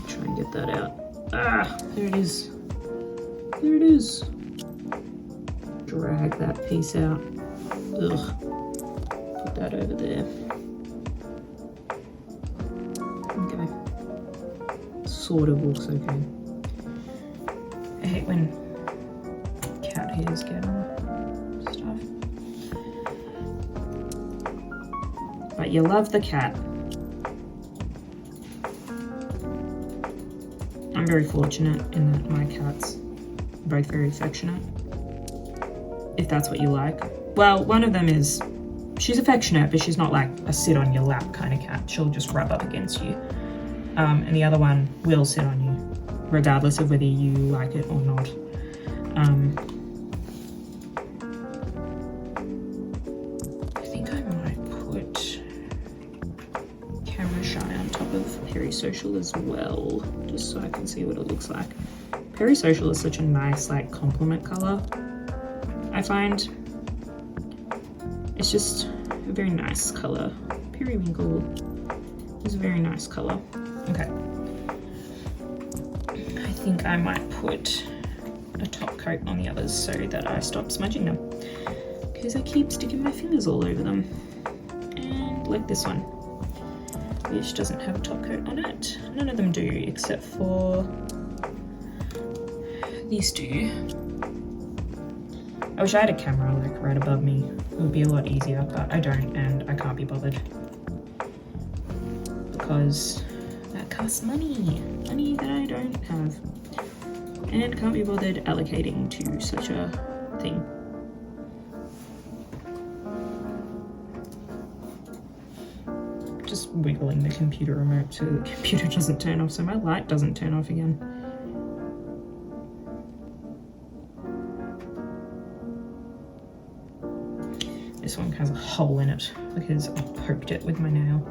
try and get that out. Ah, there it is. There it is. Drag that piece out. Ugh. Put that over there. Okay. Sort of looks okay. I hate when cat hairs get on stuff. But you love the cat. I'm very fortunate in that my cats are both very affectionate, if that's what you like. Well, one of them is, she's affectionate, but she's not like a sit on your lap kind of cat. She'll just rub up against you. And the other one will sit on you, regardless of whether you like it or not. I think I might put Camera Shy on top of Perisocial as well, just so I can see what it looks like. Perisocial is such a nice like complement color, I find. It's just a very nice color. Periwinkle is a very nice color. Okay. I think I might put a top coat on the others so that I stop smudging them, because I keep sticking my fingers all over them. And like this one, which doesn't have a top coat on it. None of them do, except for these two. I wish I had a camera like right above me. It would be a lot easier, but I don't, and I can't be bothered because that costs money. Money that I don't have. And can't be bothered allocating to such a thing. Just wiggling the computer remote so the computer doesn't turn off, so my light doesn't turn off again. This one has a hole in it because I poked it with my nail.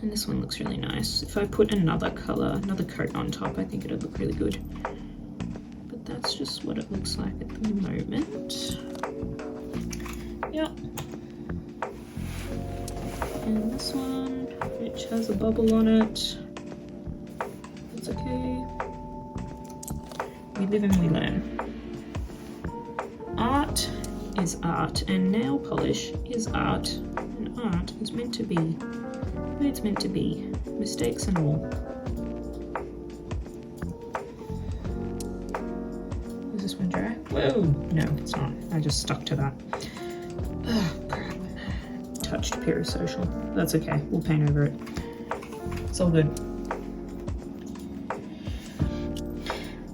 And this one looks really nice. If I put another color, another coat on top, I think it'd look really good. But that's just what it looks like at the moment. Yep. And this one, which has a bubble on it. It's okay. We live and we learn. Art is art, and nail polish is art, and art is meant to be what it's meant to be, mistakes and all. Is this one dry? Whoa! No, it's not. I just stuck to that. Oh, crap. Touched parasocial. That's okay. We'll paint over it. It's all good.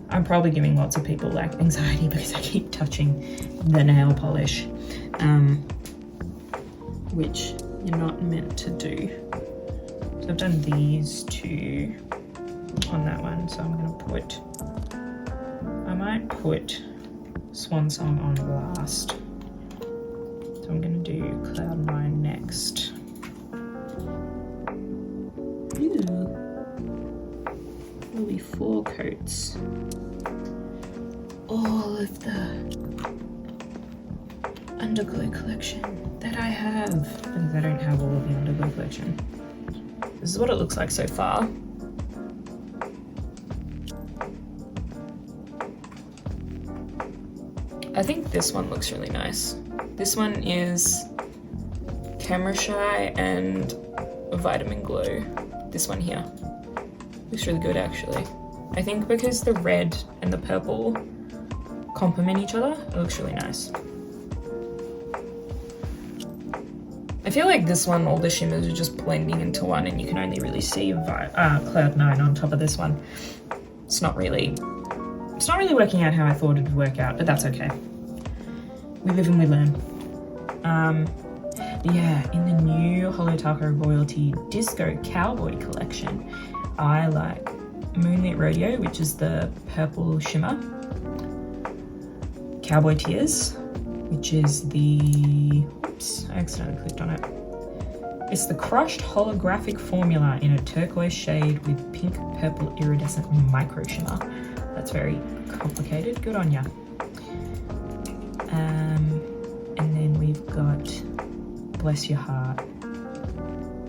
I'm probably giving lots of people like anxiety because I keep touching the nail polish, which you're not meant to do. So I've done these two on that one, so I'm gonna put, I might put Swan Song on last. So I'm gonna do Cloud 9 next. Ooh. There'll be 4 coats. All of the underglow collection that I have, because I don't have all of the underglow collection. This is what it looks like so far. I think this one looks really nice. This one is Camera Shy and Vitamin Glow. This one here looks really good actually. I think because the red and the purple complement each other, it looks really nice. I feel like this one, all the shimmers are just blending into one and you can only really see Cloud 9 on top of this one. It's not really working out how I thought it would work out, but that's okay. We live and we learn. Yeah, in the new Holotako Royalty Disco Cowboy collection, I like Moonlit Rodeo, which is the purple shimmer. Cowboy Tears, which is the, oops, I accidentally clicked on it. It's the crushed holographic formula in a turquoise shade with pink purple iridescent micro shimmer. That's very complicated, good on ya. And then we've got Bless Your Heart,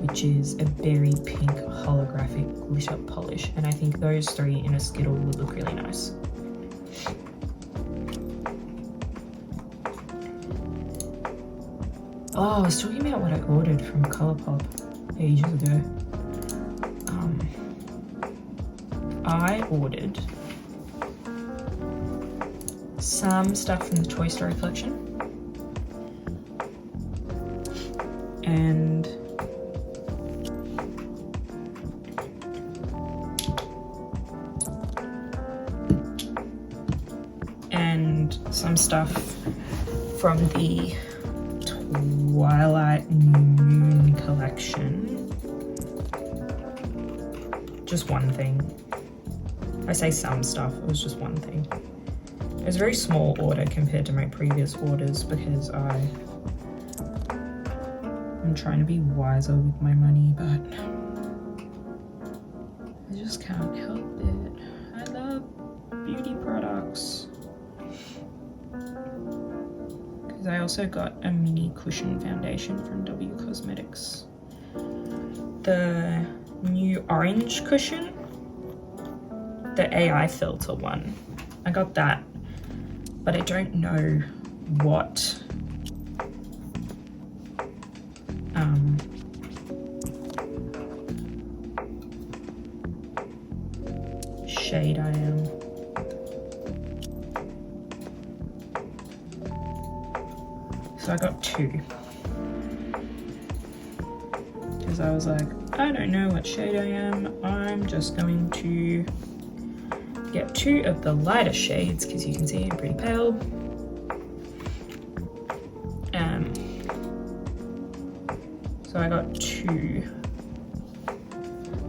which is a berry pink holographic glitter polish. And I think those 3 in a Skittle would look really nice. Oh, I was talking about what I ordered from Colourpop ages ago. I ordered some stuff from the Toy Story collection. And some stuff from the Twilight Moon collection. Just one thing. I say some stuff, it was just one thing. It was a very small order compared to my previous orders because I'm trying to be wiser with my money, but I just can't help it. I love beauty products. Because I also got a mini cushion foundation from W Cosmetics. The new orange cushion, the AI filter one. I got that, but I don't know what shade I am. So I got 2. Because I was like, I don't know what shade I am. I'm just going to get 2 of the lighter shades because you can see I'm pretty pale. So I got 2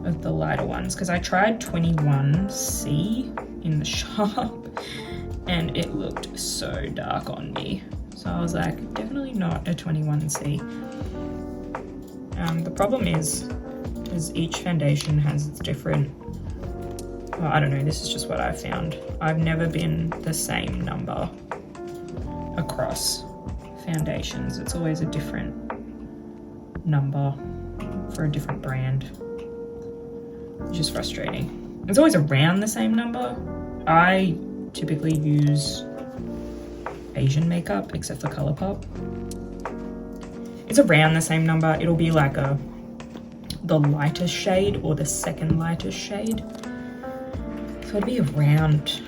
of the lighter ones because I tried 21C in the shop and it looked so dark on me. So I was like, definitely not a 21C. The problem is each foundation has its different, well, I don't know, this is just what I've found. I've never been the same number across foundations. It's always a different number for a different brand, which is frustrating. It's always around the same number. I typically use Asian makeup except for ColourPop. It's around the same number. It'll be like the lightest shade or the second lightest shade. So it'll be around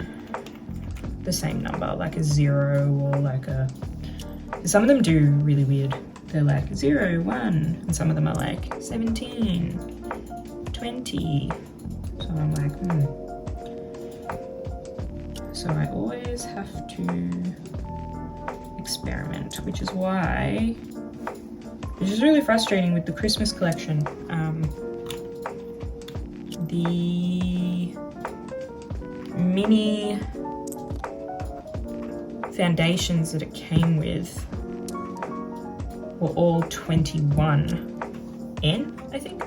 the same number, like a 0 or like a, some of them do really weird. They're like 0, 1, and some of them are like 17, 20. So I'm like, So I always have to experiment, which is really frustrating with the Christmas collection. The mini foundations that it came with were all 21N, I think.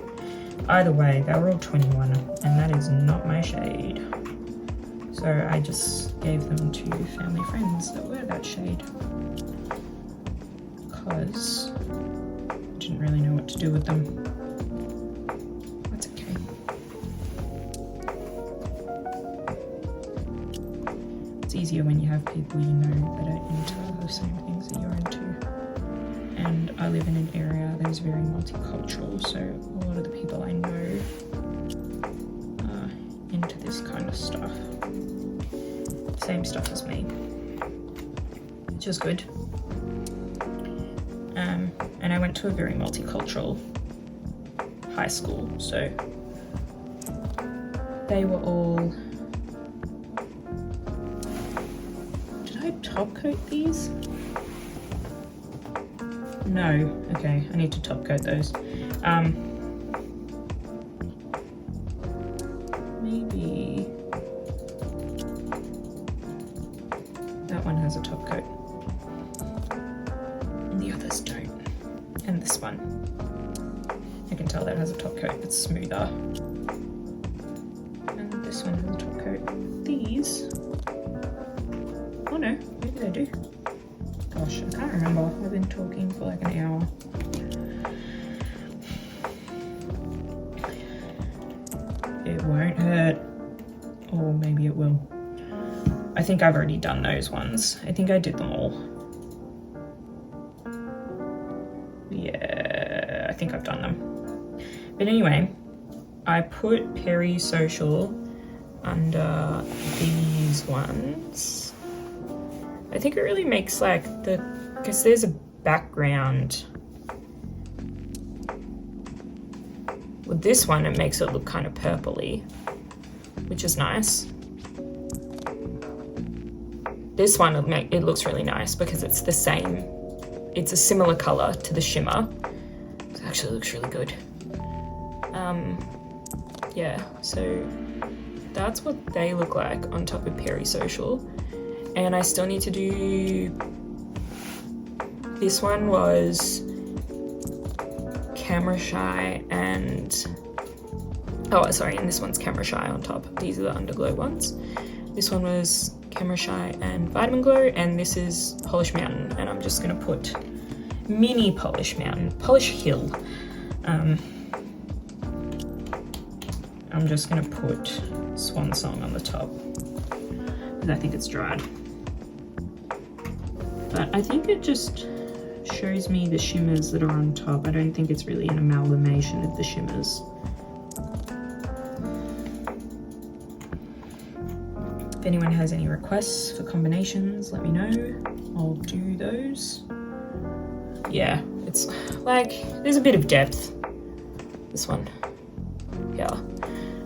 Either way, they were all 21, and that is not my shade. So I just gave them to family friends that were that shade because I didn't really know what to do with them. That's okay. It's easier when you have people you know that are into the same things that you're into. And I live in an area that is very multicultural, so a lot of the people I know are into this kind of stuff. Same stuff as me, which is good. And I went to a very multicultural high school, so they were all... Did I top coat these? No. Okay, I need to top coat those. Maybe that one has a top coat and the others don't. And this one, I can tell that has a top coat, it's smoother. And this one has a top coat. These, oh no, maybe they do. Gosh, I can't remember. I've been talking for like an hour. It won't hurt. Or maybe it will. I think I've already done those ones. I think I did them all. Yeah, I think I've done them. But anyway, I put Perry Social under these ones. I think it really makes like because there's a background. With this one, it makes it look kind of purpley, which is nice. This one, it looks really nice because it's the same. It's a similar color to the shimmer. It actually looks really good. Yeah, so that's what they look like on top of Perry Social. And I still need to do, this one was Camera Shy and, oh sorry, and this one's Camera Shy on top. These are the Underglow ones. This one was Camera Shy and Vitamin Glow, and this is Polish Mountain. And I'm just gonna put mini Polish Mountain, Polish Hill. I'm just gonna put Swan Song on the top because I think it's dried. But I think it just shows me the shimmers that are on top. I don't think it's really an amalgamation of the shimmers. If anyone has any requests for combinations, let me know. I'll do those. Yeah, it's like, there's a bit of depth, this one. here.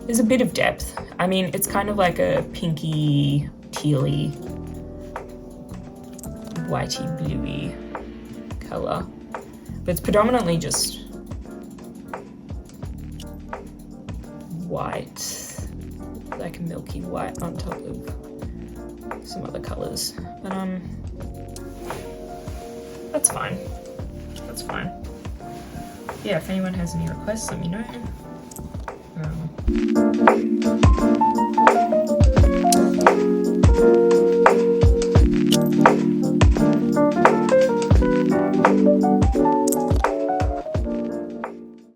There's a bit of depth. I mean, it's kind of like a pinky, tealy, whitey, bluey color, but it's predominantly just white, like a milky white on top of some other colors. But that's fine. That's fine. Yeah, if anyone has any requests, let me know.